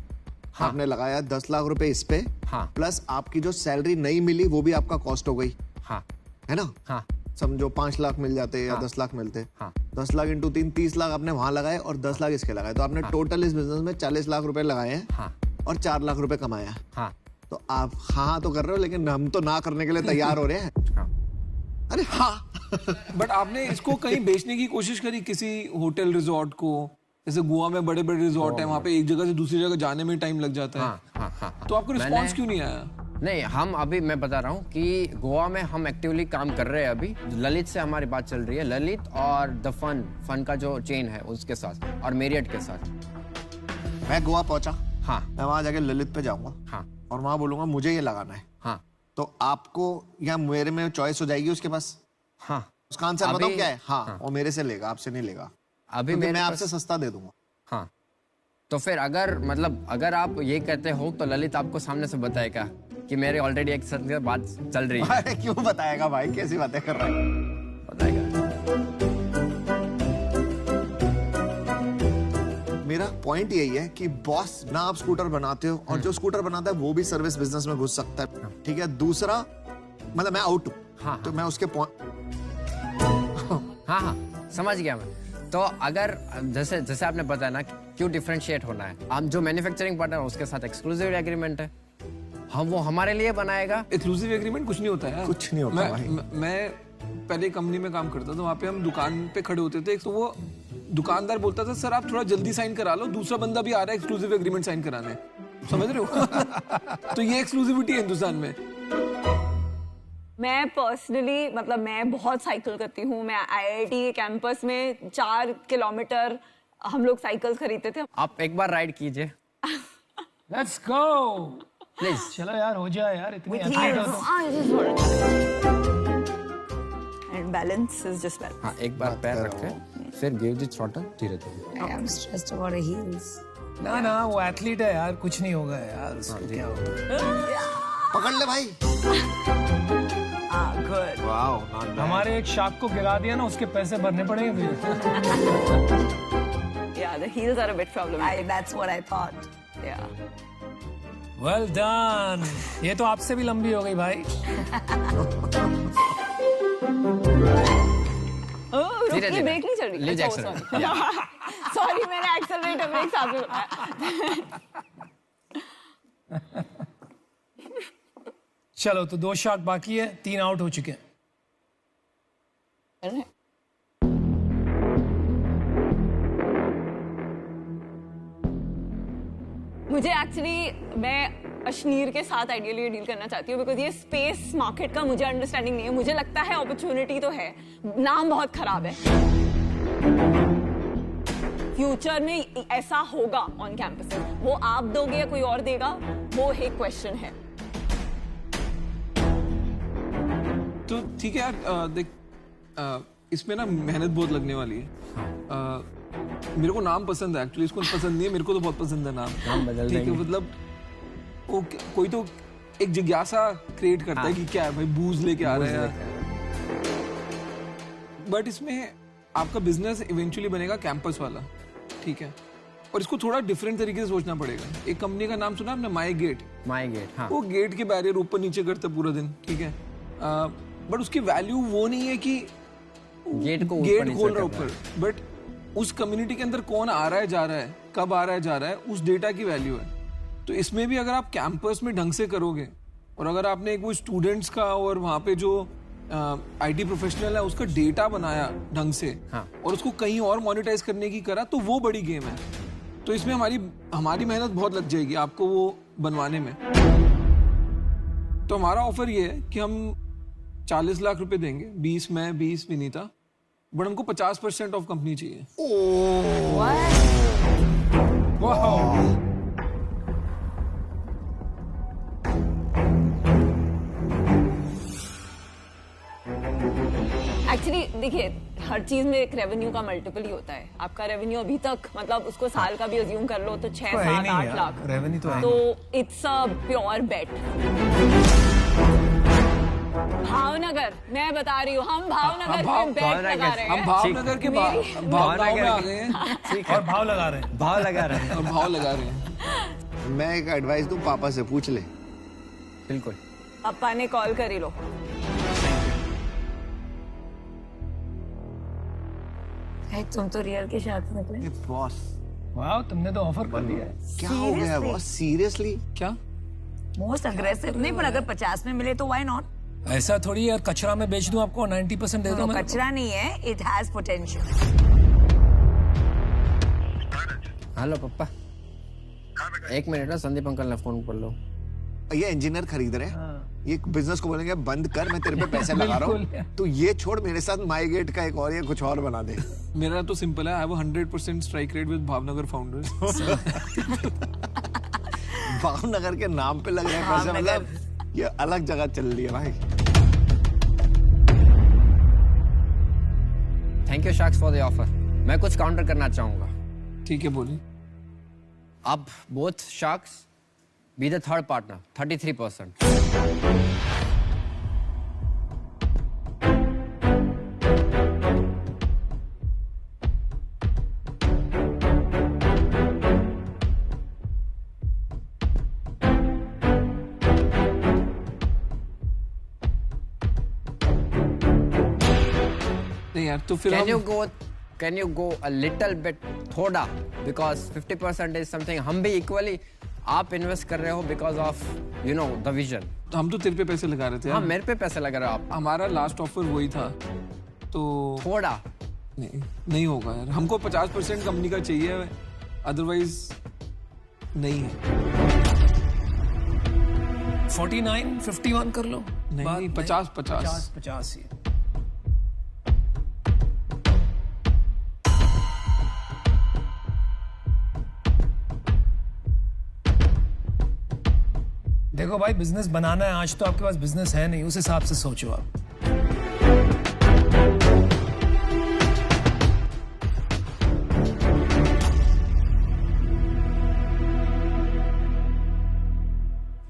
हाँ। आपने लगाया 10 लाख रुपए इस पे। हाँ। प्लस आपकी जो सैलरी नहीं मिली वो भी आपका कॉस्ट हो गई।
हाँ।
है ना? हाँ। समझो 5 लाख मिल जाते या 10 लाख मिलते। हाँ। 10 लाख इंटू 3, 30 लाख आपने वहां लगाए और 10 लाख इसके लगाए, तो आपने टोटल इस बिजनेस में 40 लाख रुपए लगाए हैं। हाँ। और 4 लाख रुपए कमाया। हाँ। तो आप हाँ तो कर रहे हो, लेकिन हम तो ना करने के लिए तैयार हो रहे हैं। हाँ। अरे हाँ।
बट आपने इसको कहीं बेचने की कोशिश करी, किसी होटल रिजॉर्ट को? जैसे गोवा में बड़े बड़े रिजॉर्ट हैं, वहाँ पे एक जगह से दूसरी जगह जाने में टाइम लग जाता है। हाँ। तो आपको रिस्पॉन्स क्यों नहीं आया?
नहीं, हम अभी मैं बता रहा हूँ कि गोवा में हम एक्टिवली काम कर रहे हैं। अभी ललित से हमारी बात चल रही है, ललित और द फन का जो चेन है उसके साथ, और मेरियट के साथ।
मैं गोवा पहुंचा।
हाँ।
मैं वहां जाके ललित पे जाऊंगा। हाँ। और वहां बोलूंगा मुझे ये लगाना है। हाँ। तो आपको या मेरे में चॉइस हो जाएगी उसके पास? हाँ। उसका आंसर बताओ क्या है? हाँ। वो मेरे से लेगा, आपसे नहीं लेगा। अभी मैं आपसे सस्ता दे दूंगा।
हाँ। तो फिर अगर आप ये कहते हो तो ललित आपको सामने से बताएगा कि मेरे ऑलरेडी एक साथ बात चल रही है।
क्यों बताएगा भाई, कैसी बातें कर रहा है?
बताएगा।
मेरा पॉइंट यही है कि बॉस ना आप स्कूटर बनाते हो, और जो स्कूटर बनाता है वो भी सर्विस बिजनेस में घुस सकता है। ठीक है। दूसरा, मतलब मैं आउट हूँ। हाँ। तो मैं उसके
हाँ। समझ गया मैं। तो अगर जैसे आपने बताया ना क्यों डिफरेंशिएट होना है, हम जो मैन्युफैक्चरिंग पार्टनर उसके साथ एक्सक्लूसिव एग्रीमेंट है, हम वो हमारे लिए बनाएगा।
एक्सक्लूसिव एग्रीमेंट कुछ नहीं होता है,
कुछ नहीं होता भाई।
मैं पहले कंपनी में काम करता था, वहाँ पे हम दुकान पे खड़े होते थे, तो वो दुकानदार बोलता था सर आप थोड़ा जल्दी साइन करा लो, दूसरा बंदा भी आ रहा है एक्सक्लूसिव एग्रीमेंट साइन कराने, समझ रहे हो? तो ये एक्सक्लूसिविटी है हिंदुस्तान में।
मैं पर्सनली मतलब मैं बहुत साइकिल करती हूँ। मैं IIT के कैंपस में 4 किलोमीटर हम लोग साइकिल खरीदते थे।
आप एक बार राइड कीजिए।
Let's go please. चलो यार हो जाए यार, इतनी एथलीट हो तुम।
And balance is just balance.
हाँ, एक बार पैर रखें, फिर गिव द थ्रॉटल धीरे-धीरे।
I am stressed about heels.
ना वो एथलीट है यार, कुछ नहीं होगा यार, उसको क्या होगा।
पकड़ ले भाई।
गुड।
वाओ,
हमारे एक शार्क को गिरा दिया ना, उसके पैसे भरने पड़ेंगे तुझे।
Yeah, the heels are a bit problematic.
That's what I thought.
Yeah.
Well done. ये तो आपसे भी लंबी हो गई भाई।
रुकिए, ब्रेक नहीं चल रही।
लीजिए एक्सेलरेटर।
सॉरी, मैंने एक्सेलरेटर ब्रेक साथ में बताया।
चलो तो 2 शॉट बाकी है, 3 आउट हो चुके हैं।
मुझे एक्चुअली मैं अशनीर के साथ आइडियली डील करना चाहती हूँ, बिकॉज ये स्पेस मार्केट का मुझे अंडरस्टैंडिंग नहीं है। मुझे लगता है अपॉर्चुनिटी तो है, नाम बहुत खराब है। फ्यूचर में ऐसा होगा ऑन कैंपस, वो आप दोगे या कोई और देगा, वो एक क्वेश्चन है।
तो ठीक है यार, देख इसमें ना मेहनत बहुत लगने वाली है। मेरे को नाम पसंद है एक्चुअली, इसको पसंद नहीं है, मेरे को तो बहुत पसंद है नाम बदल ठीक है, मतलब वो कोई तो एक जिज्ञासा क्रिएट करता है कि क्या है भाई, बूज लेके आ रहा है। बट इसमें आपका बिजनेस इवेंचुअली बनेगा कैंपस वाला, ठीक है, और इसको थोड़ा डिफरेंट तरीके से सोचना पड़ेगा। एक कंपनी का नाम सुना आपने, माई गेट।
हाँ।
वो गेट के बैरियर ऊपर नीचे करता पूरा दिन, ठीक है, बट उसकी वैल्यू वो नहीं है कि
गेट
खोल रहा ऊपर, बट उस कम्युनिटी के अंदर कौन आ रहा है जा रहा है, कब आ रहा है जा रहा है, उस डेटा की वैल्यू है। तो इसमें भी अगर आप कैंपस में ढंग से करोगे, और अगर आपने कोई स्टूडेंट्स का और वहाँ पे जो IT प्रोफेशनल है उसका डेटा बनाया ढंग से, और उसको कहीं और मोनेटाइज करने की करा, तो वो बड़ी गेम है। तो इसमें हमारी मेहनत बहुत लग जाएगी आपको वो बनवाने में। तो हमारा ऑफर ये है कि हम 40 लाख रुपए देंगे, 20 मैं 20 विनीता, बट हमको 50% ऑफ कंपनी चाहिए।
एक्चुअली देखिए, हर चीज में एक रेवेन्यू का मल्टीपल ही होता है। आपका रेवेन्यू अभी तक मतलब उसको साल का भी अज्यूम कर लो तो 6, 7, 8 लाख
रेवेन्यू
तो इट्स अ प्योर बेट। भावनगर, मैं बता रही हूँ, हम भावनगर में बेट लगा रहे हैं।
हम भावनगर के भाव में आ गए हैं,
और भाव लगा रहे हैं।
भाव लगा रहे हैं।
मैं एक एडवाइस दूं, पापा से पूछ ले।
बिल्कुल,
पापा ने कॉल कर ही लो।
तुम तो रियल के साथ निकले।
बॉस,
वाह, तुमने तो ऑफर कर दिया है।
क्या हो गया बॉस, सीरियसली?
क्या
मोस्ट अग्रेसिव नहीं, पर अगर 50 में मिले तो व्हाई नॉट।
ऐसा थोड़ी यार, कचरा में बेच दूं आपको, 90% दे दूं मैं।
कचरा नहीं है, it has potential.
Hello papa, 1 minute ना, संदीप अंकल ने फोन कर लो।
ये इंजीनियर खरीद रहे हैं, ये बिजनेस को बोलेंगे बंद कर, मैं तेरे पे पैसे लगा रहा हूँ, तो ये छोड़, मेरे साथ माई गेट का एक और, ये कुछ और बना दे।
मेरा तो सिंपल है, I have 100% strike rate with Bhavnagar founders.
Bhavnagar के नाम पे लग रहे हैं पैसे, मतलब ये अलग जगह चल रही है भाई।
Thank you sharks for the offer. मैं कुछ काउंटर करना चाहूंगा।
ठीक है, बोलिए।
अब both sharks be the third partner, 33%.
नहीं, यार, तो फिर
Can you go a little bit थोड़ा, because 50% is something हम भी equally आप इन्वेस्ट कर रहे हो because of you know the vision.
हम तो तेरे पे पैसे लगा रहे थे।
हाँ, मेरे पे पैसे लगा रहे हो आप।
हमारा लास्ट ऑफर वही था, तो
थोड़ा
नहीं होगा यार, हमको 50% कंपनी का चाहिए, अदरवाइज नहीं है।
49, 51 कर लो।
नहीं, 50 ही।
देखो भाई, बिजनेस बनाना है, आज तो आपके पास बिजनेस है नहीं, उस हिसाब से सोचो आप।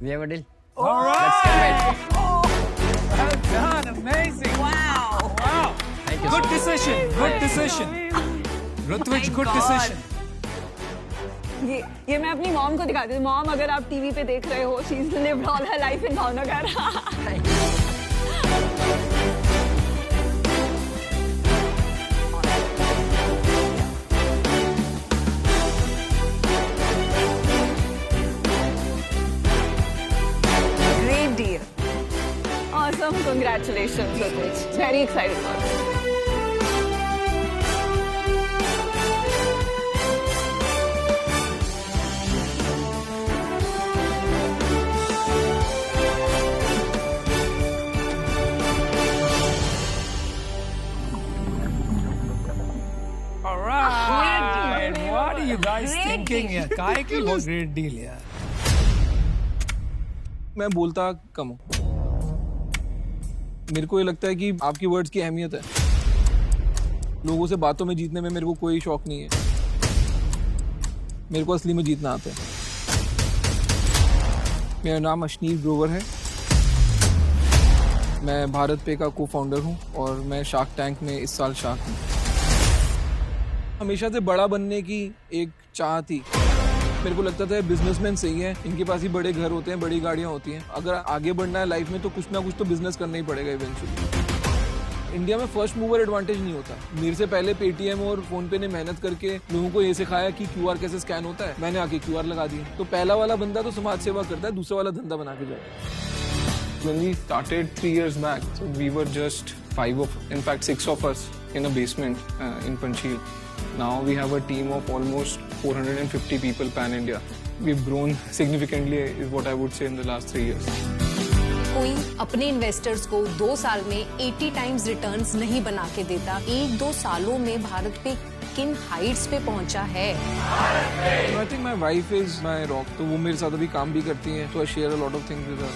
We have a deal.
All right.
Let's commit.
Well done, amazing.
Wow.
Thank you.
Good decision. Good decision. Rutvij, good decision.
ये मैं अपनी मॉम को दिखाती हूँ। मॉम, अगर आप टीवी पे देख रहे हो, she's lived all her life in Bhavnagar. Great deal. Awesome. Congratulations, Rutvij. Very excited about it.
What are you guys thinking यार? काहे की बहुत ग्रेट डील यार।
मैं बोलता कम हूँ, मेरे को ये लगता है कि आपकी वर्ड्स की अहमियत है। लोगों से बातों में जीतने में मेरे को कोई शौक नहीं है, मेरे को असली में जीतना आता है। मेरा नाम अशनीर ग्रोवर है, मैं भारत पे का को फाउंडर हूँ और मैं शार्क टैंक में इस साल शार्क हूँ। हमेशा से बड़ा बनने की एक चाह थी। मेरे को लगता था बिजनेसमैन सही है, इनके पास ही बड़े घर होते हैं, बड़ी गाड़ियाँ होती हैं। अगर आगे बढ़ना है लाइफ में तो कुछ ना कुछ तो बिजनेस करना ही पड़ेगा इवेंचुअली। इंडिया में फर्स्ट मूवर एडवांटेज नहीं होता। मेरे से पहले पेटीएम और फोन पे ने मेहनत करके लोगों को ये सिखाया कि क्यूआर कैसे स्कैन होता है, मैंने आके क्यूआर लगा दिया। तो पहला वाला बंदा तो समाज सेवा करता है, दूसरा वाला धंधा बना के जाए।
When we started 3 years back, so we were just 6 of us in a basement in Panchil. Now we have a team of almost 450 people pan-India. We've grown significantly is what I would say in the last 3 years.
कोई अपने investors को 2 साल में 80 times returns नहीं बना के देता। 1-2 सालों में भारत पे किन हाइट्स पे पहुंचा है।
I think my wife is my rock, तो वो मेरे साथ अभी काम भी करती हैं, तो I share a lot of things with her.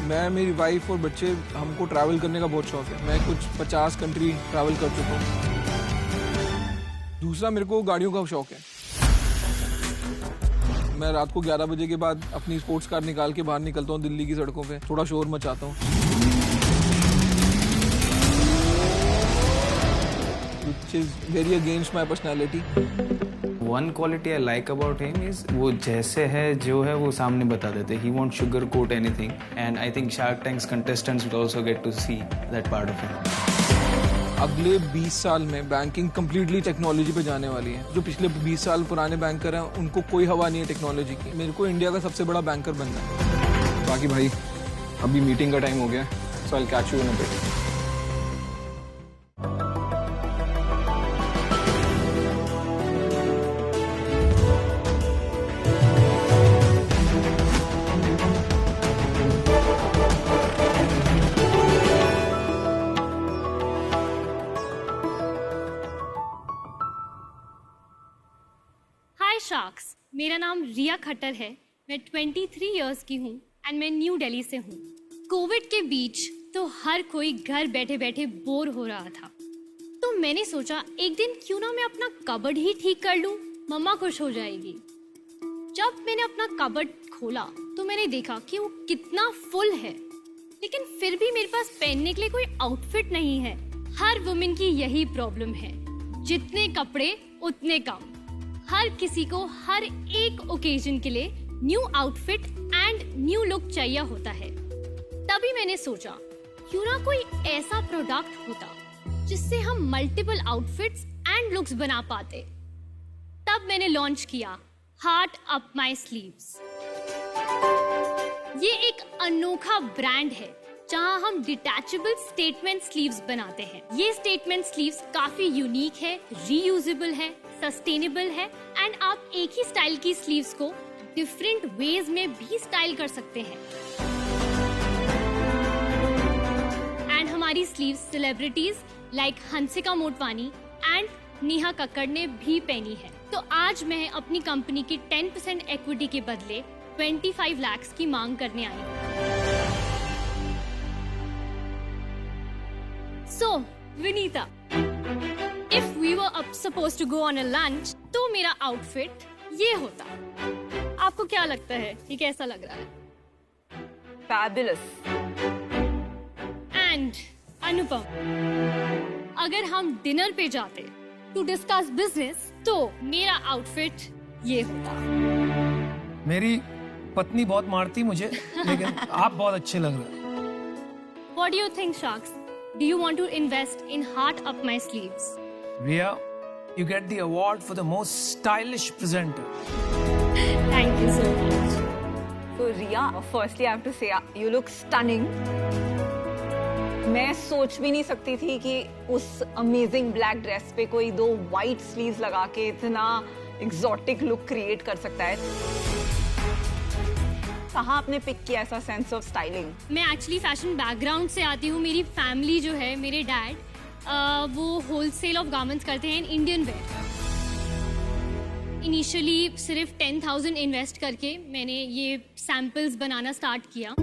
मैं, मेरी वाइफ और बच्चे, हमको ट्रैवल करने का बहुत शौक है। मैं कुछ 50 कंट्री ट्रैवल कर चुका हूँ। दूसरा, मेरे को गाड़ियों का शौक है। मैं रात को 11 बजे के बाद अपनी स्पोर्ट्स कार निकाल के बाहर निकलता हूँ दिल्ली की सड़कों पे, थोड़ा शोर मचाता हूँ। Which is very against my personality.
One quality I like about him is वो जैसे है जो है वो सामने बता देते। He won't sugarcoat anything, and I think Shark Tank's contestants will also get to see that part of him.
अगले 20 साल में बैंकिंग कंप्लीटली टेक्नोलॉजी पे जाने वाली है। जो पिछले 20 साल पुराने बैंकर हैं उनको कोई हवा नहीं है टेक्नोलॉजी की। मेरे को इंडिया का सबसे बड़ा बैंकर बनना है।
बाकी भाई, अभी मीटिंग का टाइम हो गया, so I'll catch you in a bit.
Sharks, मेरा नाम रिया खट्टर है। मैं 23 इयर्स की हूँ एंड मैं न्यू दिल्ली से हूँ। कोविड के बीच तो हर कोई घर बैठे बैठे बोर हो रहा था, तो मैंने सोचा एक दिन क्यों ना मैं अपना कबर्ड ही ठीक कर लूँ, मम्मा खुश हो जाएगी। जब मैंने अपना कबर्ड खोला तो मैंने देखा कि वो कितना फुल है, लेकिन फिर भी मेरे पास पहनने के लिए कोई आउटफिट नहीं है। हर वुमेन की यही प्रॉब्लम है, जितने कपड़े उतने कम। हर किसी को हर एक ओकेजन के लिए new outfit and new look चाहिए होता है। तभी मैंने सोचा क्यों ना कोई ऐसा प्रोडक्ट होता जिससे हम मल्टीपल आउटफिट्स एंड लुक्स बना पाते। तब मैंने लॉन्च किया हार्ट अप माई स्लीव्स। ये एक अनोखा ब्रांड है जहां हम डिटैचेबल स्टेटमेंट स्लीव्स बनाते हैं। ये स्टेटमेंट स्लीव्स काफी यूनिक है, रीयूजेबल है, सस्टेनेबल है एंड आप एक ही स्टाइल की स्लीव्स को डिफरेंट वेज में भी स्टाइल कर सकते हैं। एंड हमारी sleeves celebrities like Hansika Motwani and Neha Kakkar ने भी पहनी है। तो आज मैं अपनी कंपनी की 10% इक्विटी के बदले 25 लाख की मांग करने आई हूँ। So, Vinita, if we were supposed to go on a lunch, तो मेरा आउटफिट ये होता। आपको क्या लगता है ये कैसा लग रहा है?
Fabulous.
And अनुपम, अगर हम डिनर पे जाते to discuss business, तो मेरा आउटफिट ये होता।
मेरी पत्नी बहुत मारती मुझे, लेकिन आप बहुत अच्छे लग रहे हैं।
What do you think, Sharks? Do you want to invest in Heart Up My Sleeves?
Riya, you get the award for the most stylish presenter.
Thank you so much.
So Riya, firstly I have to say you look stunning. मैं सोच भी नहीं सकती थी कि उस amazing black dress पे कोई 2 वाइट स्लीव्स लगा के इतना एक्सोटिक लुक क्रिएट कर सकता है। कहाँ आपने पिक किया ऐसा सेंस ऑफ स्टाइलिंग?
मैं एक्चुअली फैशन बैकग्राउंड से आती हूँ। मेरी फैमिली जो है, मेरे डैड वो होलसेल ऑफ गारमेंट्स करते हैं इन इंडियन वेयर। इनिशियली सिर्फ 10,000 इन्वेस्ट करके मैंने ये सैम्पल्स बनाना स्टार्ट किया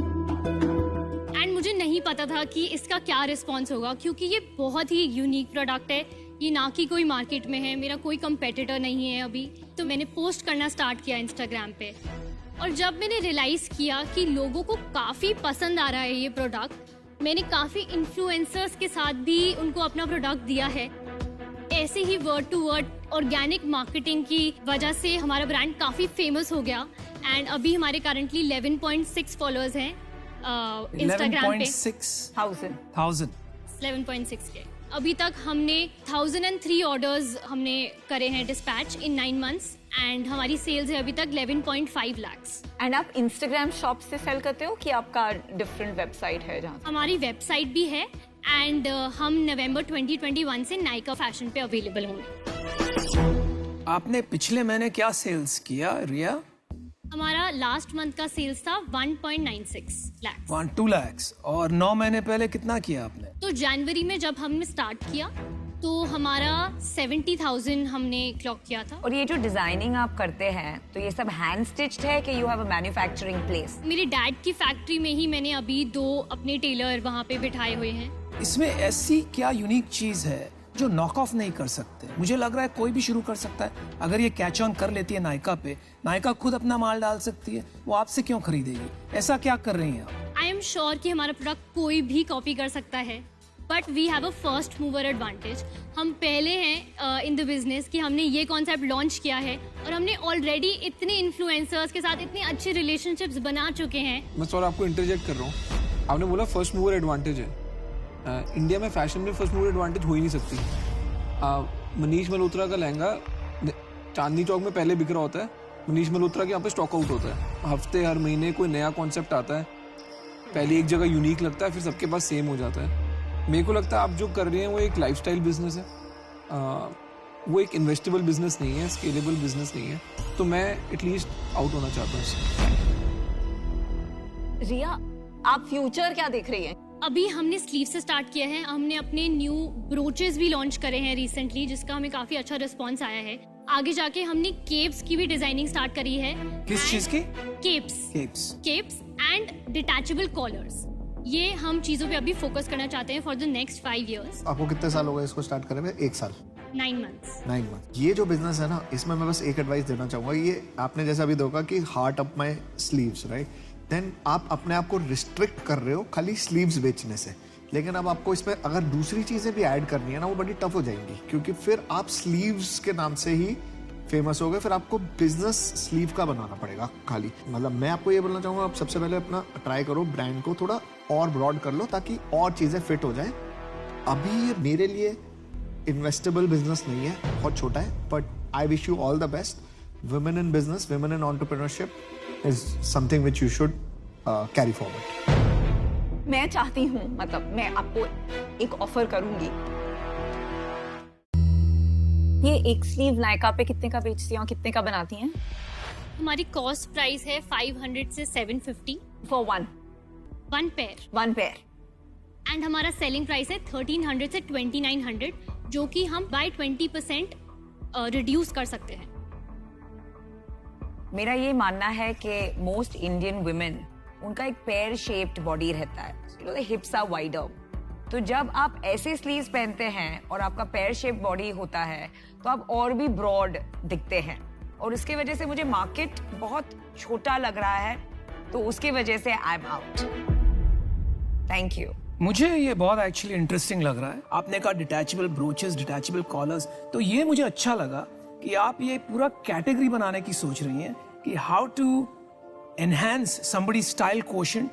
एंड मुझे नहीं पता था कि इसका क्या रिस्पॉन्स होगा, क्योंकि ये बहुत ही यूनिक प्रोडक्ट है। ये ना कि कोई मार्केट में है, मेरा कोई कंपेटिटर नहीं है अभी। तो मैंने पोस्ट करना स्टार्ट किया इंस्टाग्राम पे और जब मैंने रियलाइज किया कि लोगों को काफ़ी पसंद आ रहा है ये प्रोडक्ट, मैंने काफ़ी इन्फ्लुएंसर्स के साथ भी उनको अपना प्रोडक्ट दिया है। ऐसे ही word to word organic marketing की वजह से हमारा ब्रांड काफ़ी फेमस हो गया एंड अभी हमारे करंटली 11.6 फॉलोअर्स हैं इंस्टाग्राम पे। 11.6 के। अभी तक हमने 1003 ऑर्डर्स हमने करे हैं डिस्पैच इन 9 मंथ्स एंड हमारी सेल्स है अभी तक 11.5 लाख।
एंड आप इंस्टाग्राम शॉप से सेल करते हो कि आपका डिफरेंट वेबसाइट है? जहाँ
हमारी वेबसाइट भी है एंड हम नवंबर 2021 से नायका फैशन पे अवेलेबल होंगे।
आपने पिछले महीने क्या सेल्स किया रिया?
हमारा लास्ट मंथ का सेल्स था 1.96 लाख।
1-2 लाख। और 9 महीने पहले कितना किया आपने?
तो जनवरी में जब हमने स्टार्ट किया तो हमारा 70,000 हमने क्लॉक किया था।
और ये जो डिजाइनिंग आप करते हैं तो ये सब हैंड स्टिच्ड है कि you have a manufacturing place?
मेरे डैड की फैक्ट्री में ही मैंने अभी 2 अपने टेलर वहाँ पे बिठाए हुए हैं।
इसमें ऐसी क्या यूनिक चीज है जो नॉक ऑफ नहीं कर सकते? मुझे लग रहा है कोई भी शुरू कर सकता है। अगर ये कैच ऑन कर लेती है नायका पे, नायका खुद अपना माल डाल सकती है, वो आपसे क्यों खरीदेगी? ऐसा क्या कर रही हैं आप?
आई एम श्योर कि हमारा प्रोडक्ट कोई भी कॉपी कर सकता है, but we have a first mover advantage. हम पहले हैं इन द बिजनेस कि हमने ये कॉन्सेप्ट लॉन्च किया है और हमने ऑलरेडी इतने इन्फ्लुएंसर्स के साथ इतने अच्छे रिलेशनशिप्स बना चुके हैं।
मैं सॉरी आपको इंटरजेक्ट कर रहा हूँ। आपने बोला फर्स्ट मूवर एडवांटेज है। इंडिया में फैशन में फर्स्ट मूवर एडवांटेज हो ही नहीं सकती। मनीष मल्होत्रा का लहंगा चांदनी चौक में पहले बिक रहा होता है, मनीष मल्होत्रा के यहाँ पे स्टॉक आउट होता है। हफ्ते हर महीने कोई नया कॉन्सेप्ट आता है, पहले एक जगह यूनिक लगता है, फिर सबके पास सेम हो जाता है। मेरे को लगता है आप जो कर रहे हैं वो एक लाइफस्टाइल बिजनेस है, वो एक इन्वेस्टेबल बिजनेस नहीं है, स्केलेबल बिजनेस नहीं है। तो मैं एटलीस्ट आउट होना चाहता हूँ।
रिया, आप फ्यूचर क्या देख रही हैं?
अभी हमने स्लीव से स्टार्ट किया है। हमने अपने न्यू ब्रोचेस भी लॉन्च करे हैं रिसेंटली, जिसका हमें काफी अच्छा रिस्पांस आया है। आगे जाके हमने केप्स की भी डिजाइनिंग स्टार्ट करी है।
किस चीज की?
Capes and detachable collars. ये हम चीजों पे अभी फोकस करना चाहते हैं फॉर द नेक्स्ट 5 years।
आपको कितने साल हो गए इसको स्टार्ट करने में? 1 साल।
9 months।
9 months। ये जो बिजनेस है ना, इसमें मैं बस एक एडवाइस देना चाहूंगा। ये आपने जैसा अभी देखा कि heart up my sleeves, right? Then आप अपने आप को रिस्ट्रिक्ट कर रहे हो खाली स्लीव्स बेचने से, लेकिन अब आपको इसमें अगर दूसरी चीजें भी ऐड करनी है ना, वो बड़ी टफ हो जाएंगी, क्योंकि फिर आप स्लीव्स के नाम से ही फेमस हो गए। फिर आपको बिजनेस स्लीव का बनाना पड़ेगा खाली। मतलब मैं आपको ये बोलना चाहूंगा, आप सबसे पहले अपना ट्राई करो, ब्रांड को थोड़ा और ब्रॉड कर लो ताकि और चीजें फिट हो जाए। अभी ये मेरे लिए इन्वेस्टेबल बिजनेस नहीं है, बहुत छोटा है, but I wish you all the best. Women in business, women in entrepreneurship is something which you should carry forward.
मैं चाहती हूँ, मतलब मैं आपको एक ऑफर करूंगी. ये एक स्लीव नायका पे कितने का बेचती हैं और कितने का बनाती हैं?
हमारी कॉस्ट प्राइस है 500 से 750
फॉर वन पेयर.
एंड हमारा सेलिंग प्राइस है 1300 से 2900, जो कि हम बाय 20% रिड्यूस कर सकते हैं.
मेरा ये मानना है कि मोस्ट इंडियन वुमेन, उनका एक पेयर शेप्ड बॉडी रहता है, हिप्स आर वाइडर. तो जब आप ऐसे स्लीव्स पहनते हैं और आपका पेयर शेप बॉडी होता है तो आप और भी ब्रॉड दिखते हैं, और उसके वजह से मुझे मार्केट बहुत छोटा लग रहा है, तो उसकी वजह से आई एम आउट. Thank you.
मुझे ये बहुत एक्चुअली इंटरेस्टिंग लग रहा है. आपने कहा डिटैचेबल ब्रोचेस, डिटैचेबल कॉलर्स, तो ये मुझे अच्छा लगा कि आप ये पूरा कैटेगरी बनाने की सोच रही हैं कि how to enhance somebody style quotient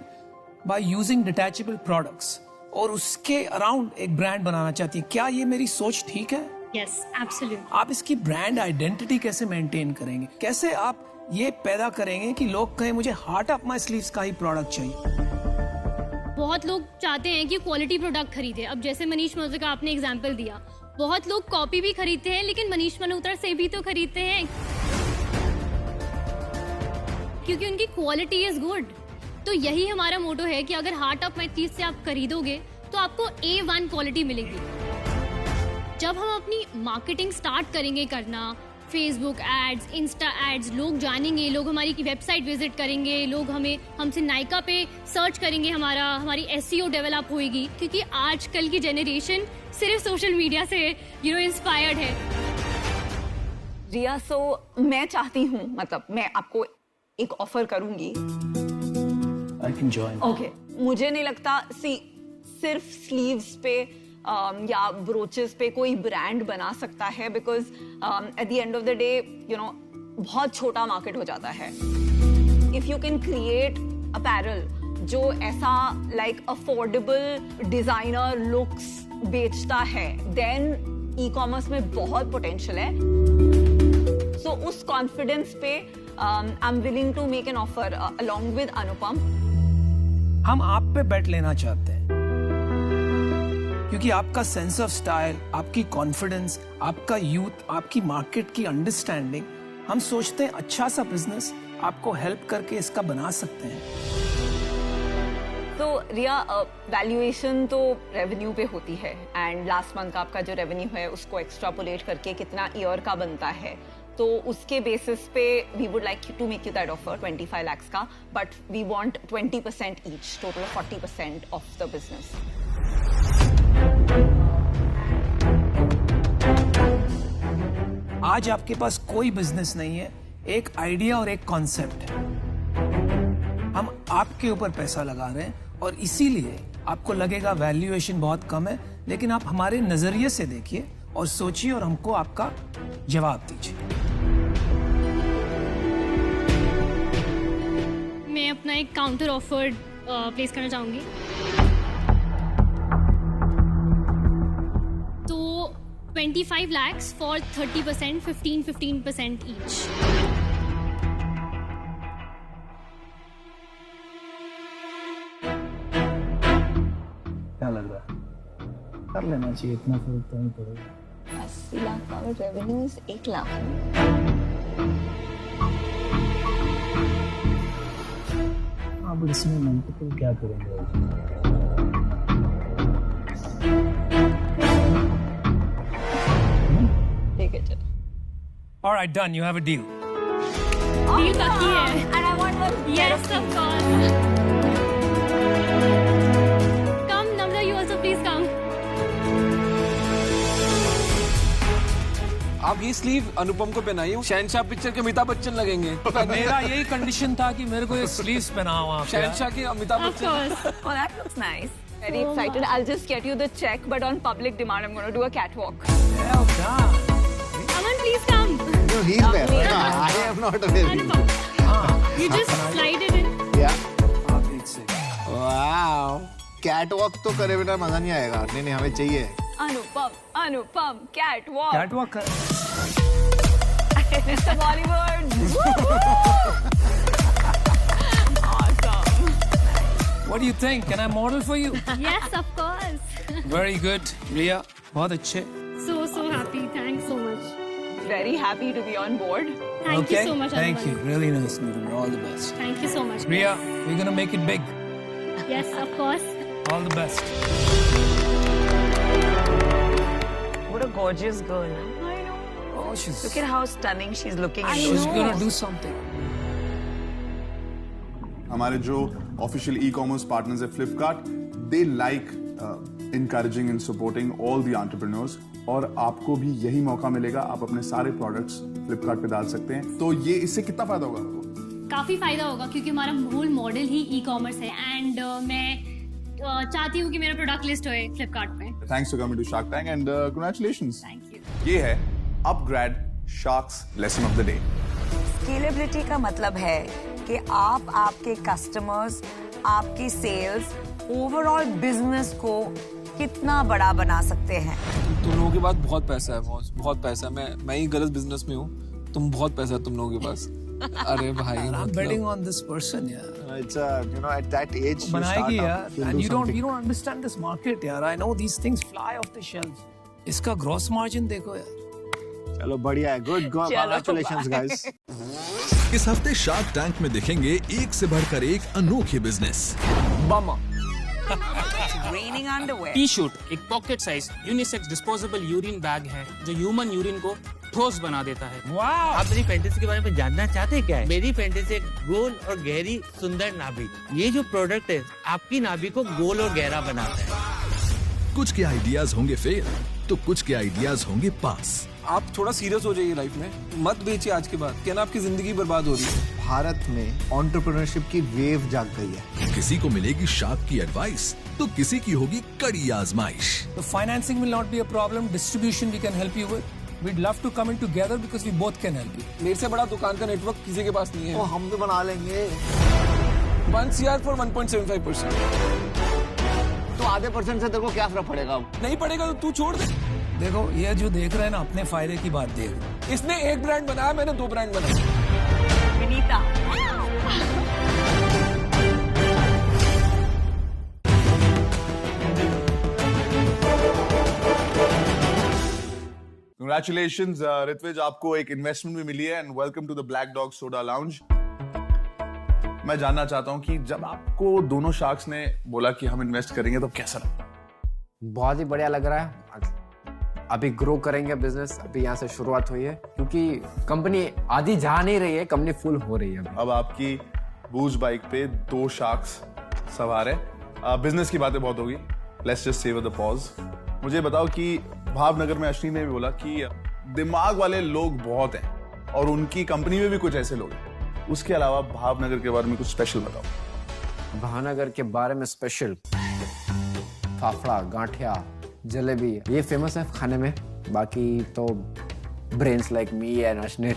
by using detachable products, और उसके अराउंड एक ब्रांड बनाना चाहती है. क्या ये मेरी सोच ठीक है?
Yes, absolutely.
आप इसकी ब्रांड आइडेंटिटी कैसे मेंटेन करेंगे? कैसे आप ये पैदा करेंगे कि लोग कहें मुझे हार्ट ऑफ माय स्लीव्स का ही प्रोडक्ट चाहिए?
बहुत लोग चाहते हैं कि क्वालिटी प्रोडक्ट खरीदे. अब जैसे मनीष मल्होत्रा का आपने एग्जांपल दिया, बहुत लोग कॉपी भी खरीदते हैं, लेकिन मनीष मल्होत्रा से भी तो खरीदते हैं क्योंकि उनकी क्वालिटी इज गुड. तो यही हमारा मोटो है कि अगर हार्ट ऑफ माय चीज से आप खरीदोगे तो आपको A1 क्वालिटी मिलेगी. जब हम अपनी मार्केटिंग स्टार्ट करेंगे करना, फेसबुक एड्स, इंस्टा एड्स, लोग जानेंगे, लोग हमारी की विजिट करेंगे, लोग हमसे नायका पे सर्च करेंगे, हमारी SEO डेवलप होएगी, क्योंकि आजकल की जनरेशन सिर्फ सोशल मीडिया से इंस्पायर्ड है.
रिया, मैं चाहती हूँ, मतलब मैं आपको एक ऑफर करूंगी.
I can join.
Okay. मुझे नहीं लगता सिर्फ स्लीव्स पे या ब्रोचेस पे कोई ब्रांड बना सकता है, because at the end of the day बहुत छोटा मार्केट हो जाता है. If you can create apparel जो ऐसा लाइक अफोर्डेबल डिजाइनर लुक्स बेचता है, देन ई-कॉमर्स में बहुत पोटेंशियल है. सो उस कॉन्फिडेंस पे I am willing to make an offer along with Anupam.
हम आप पे बेट लेना चाहते हैं क्योंकि आपका सेंस ऑफ स्टाइल, आपकी कॉन्फिडेंस, आपका यूथ, आपकी मार्केट की अंडरस्टैंडिंग, हम सोचते हैं अच्छा सा बिजनेस आपको हेल्प करके इसका बना सकते हैं.
तो रिया, वैल्यूएशन तो रेवेन्यू पे होती है, एंड लास्ट मंथ का आपका जो रेवेन्यू है उसको एक्स्ट्रापोलेट करके कितना ईयर का बनता है, तो उसके बेसिस पे we would like to make you that offer 25 lakhs का, but we want 20% each, total 40% off the business.
आज आपके पास कोई बिजनेस नहीं है, एक आइडिया और एक कॉन्सेप्ट है. हम आपके ऊपर पैसा लगा रहे हैं और इसीलिए आपको लगेगा वैल्यूएशन बहुत कम है, लेकिन आप हमारे नजरिए से देखिए और सोचिए और हमको आपका जवाब दीजिए.
मैं अपना एक काउंटर ऑफर प्लेस करना चाहूंगी. तो 25 lakhs फॉर 30%, 15% ईच.
क्या लग रहा है? कर लेना चाहिए, इतना फर्क तो नहीं पड़ेगा.
80 लाख का रेवेन्यू 1 लाख.
अब इसमें मल्टीपल क्या करेंगे?
ठीक है, चलो.
All right, done. You have a deal.
Deal बाकी है.
And I want one.
Yes, of course. Come, Namra, you also please come.
आप ये स्लीव अनुपम को पहनाइए, शहनशाह पिक्चर के अमिताभ बच्चन लगेंगे.
मेरा यही कंडीशन था कि मेरे को ये स्लीव्स पहनाओ आप.
शहनशाह के Amitabh
Of
Bachchan.
course.
Oh, that looks nice. Very excited. I'll just get you the check, but on public demand, I'm going to do a catwalk.
Well done.
Aman, please come.
No, he's there. I am not available.
You just slide it in.
Yeah.
आप एक से.
Wow. Cat walk तो करे बिना मजा नहीं आएगा। नहीं नहीं, हमें चाहिए
अनुपम कैट वॉक।
कैट वॉक कर।
Mister Bollywood.
What do you think? Can I model for you?
Yes, of course.
Very good, Riya. बहुत अच्छे.
So happy. Thanks so much.
Very happy to be on board.
Thank you so much.
Thank you. Really nice meeting you. All the best.
Thank you so much.
Riya, we're gonna make it big.
Yes, of course.
All the best.
What a gorgeous girl.
I know.
Oh, she's.
Look at how stunning she's looking.
She's gonna do something.
हमारे जो official e-commerce partners है Flipkart, they like encouraging and supporting all the entrepreneurs, और आपको भी यही मौका मिलेगा। आप अपने सारे प्रोडक्ट्स फ्लिपकार्ट पे डाल सकते हैं। तो ये इससे कितना फायदा होगा आपको?
काफी फायदा होगा क्योंकि हमारा होल मॉडल ही ई कॉमर्स है एंड मैं चाहती हूँ कि मेरा प्रोडक्ट लिस्ट होए फ्लिपकार्ट पे।
Thanks for coming to Shark Tank and congratulations.
Thank you.
ये है upGrad sharks lesson of the day.
Scalability का मतलब है कि आप आपके कस्टमर्स, आपकी सेल्स, ओवरऑल बिजनेस को कितना बड़ा बना सकते हैं।
तुम लोगों के पास बहुत पैसा है बॉस, बहुत पैसा है। मैं ही गलत बिजनेस में हूँ, तुम बहुत पैसा है तुम लोगों के पास। अरे भाई,
I'm betting on this person, yeah.
It's at that age you
बनाएगी
start
यार,
up, you'll
and
do
you don't
something.
understand this market यार. I know these things fly off the shelf. इसका gross margin देखो यार.
चलो बढ़िया है, good, congratulations guys.
इस हफ्ते शार्क टैंक में देखेंगे एक से बढ़कर एक अनोखे business.
Bummer.
Raining underwear.
T shoot एक pocket size unisex disposable urine bag है जो ह्यूमन यूरिन को ठोस बना देता है।
Wow.
आप मेरी फैंटेसी के बारे में जानना चाहते हैं क्या है? मेरी फैंटेसी एक गोल और गहरी सुंदर नाभि। ये जो प्रोडक्ट है आपकी नाभि को गोल और गहरा बनाता है।
कुछ के आइडियाज होंगे फेल तो कुछ के आइडियाज होंगे पास।
आप थोड़ा सीरियस हो जाइए लाइफ में, मत बेचिए आज के बाद, क्या ना आपकी जिंदगी बर्बाद हो रही है।
भारत में एंटरप्रेन्योरशिप की वेव जाग गई है।
किसी को मिलेगी शार्क की एडवाइस तो किसी की होगी कड़ी आजमाइश।
The financing will not be a problem. Distribution we can help you with. We'd love to come in together because we both can help you.
मेरे से बड़ा दुकान का नेटवर्क किसी के पास नहीं है।
तो हम भी बना लेंगे।
1 CR for 1.75%।
तो आधे % से तेरे को क्या फर्क पड़ेगा?
नहीं पड़ेगा तो तू छोड़ दे।
देखो ये जो देख रहे हैं ना, अपने फायदे की बात देख।
इसने एक ब्रांड बनाया, मैंने 2 ब्रांड बनाए।
विनीता।
Congratulations, ऋत्विज, आपको एक इन्वेस्टमेंट भी मिली है and welcome to the Black Dog soda lounge. मैं जानना चाहता हूं कि जब आपको दोनों शार्क्स ने बोला कि हम इन्वेस्ट करेंगे तो कैसा लगा?
बहुत ही बढ़िया लग रहा है। अभी ग्रो करेंगे बिजनेस, अभी यहाँ से शुरुआत हुई है क्योंकि कंपनी आधी जा नहीं रही है, कंपनी फुल हो रही है।
अब आपकी बूज बाइक पे 2 शार्क्स सवार है। बिजनेस की बातें बहुत होगी, let's just save the pause. मुझे बताओ कि भावनगर में अश्विनी ने भी बोला कि दिमाग वाले लोग बहुत हैं और उनकी कंपनी में भी कुछ ऐसे लोग हैं। उसके अलावा भावनगर के बारे में कुछ स्पेशल बताओ।
भावनगर के बारे में स्पेशल फाफड़ा, गांठिया, जलेबी, ये फेमस है खाने में। बाकी तो brains like me and Ashneer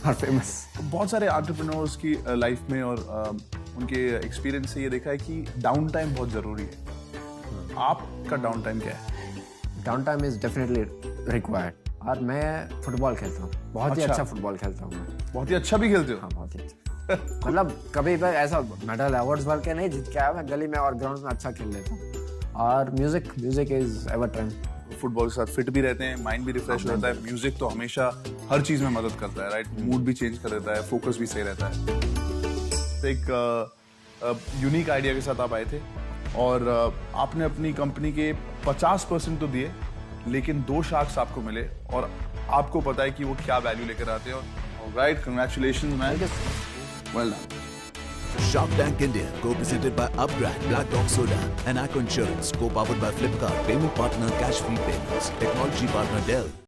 are famous.
बहुत सारे एंटरप्रेन्योर्स की लाइफ में और उनके एक्सपीरियंस से ये देखा है कि डाउन टाइम बहुत जरूरी है। आपका डाउन टाइम क्या है?
Down time is definitely required. और मैं फुटबॉल खेलता हूँ, बहुत ही अच्छा फुटबॉल खेलता हूँ।
बहुत ही अच्छा भी खेलते हो?
हाँ, बहुत ही अच्छा। मतलब कभी भी ऐसा मेडल अवार्ड्स भर के नहीं जीत के आया, मैं गली में और ग्राउंड में अच्छा खेल लेता हूँ। और music is ever time.
Football के साथ फिट भी रहते हैं, माइंड भी रिफ्रेश हो जाता है। म्यूजिक तो हमेशा हर चीज में मदद करता है, राइट? मूड भी चेंज कर देता है, फोकस भी सही रहता है। एक यूनिक आइडिया के साथ आप आए थे और आपने अपनी कंपनी के 50% तो दिए, लेकिन 2 शार्क्स आपको मिले और आपको पता है कि वो क्या वैल्यू लेकर आते हैं। Right, congratulations man, well done.
Shark Tank India, co-presented by Upgrad, Black Dog Soda, and Acco Insurance, co-powered by Flipkart, payment partner Cash Free Payments, technology partner Dell.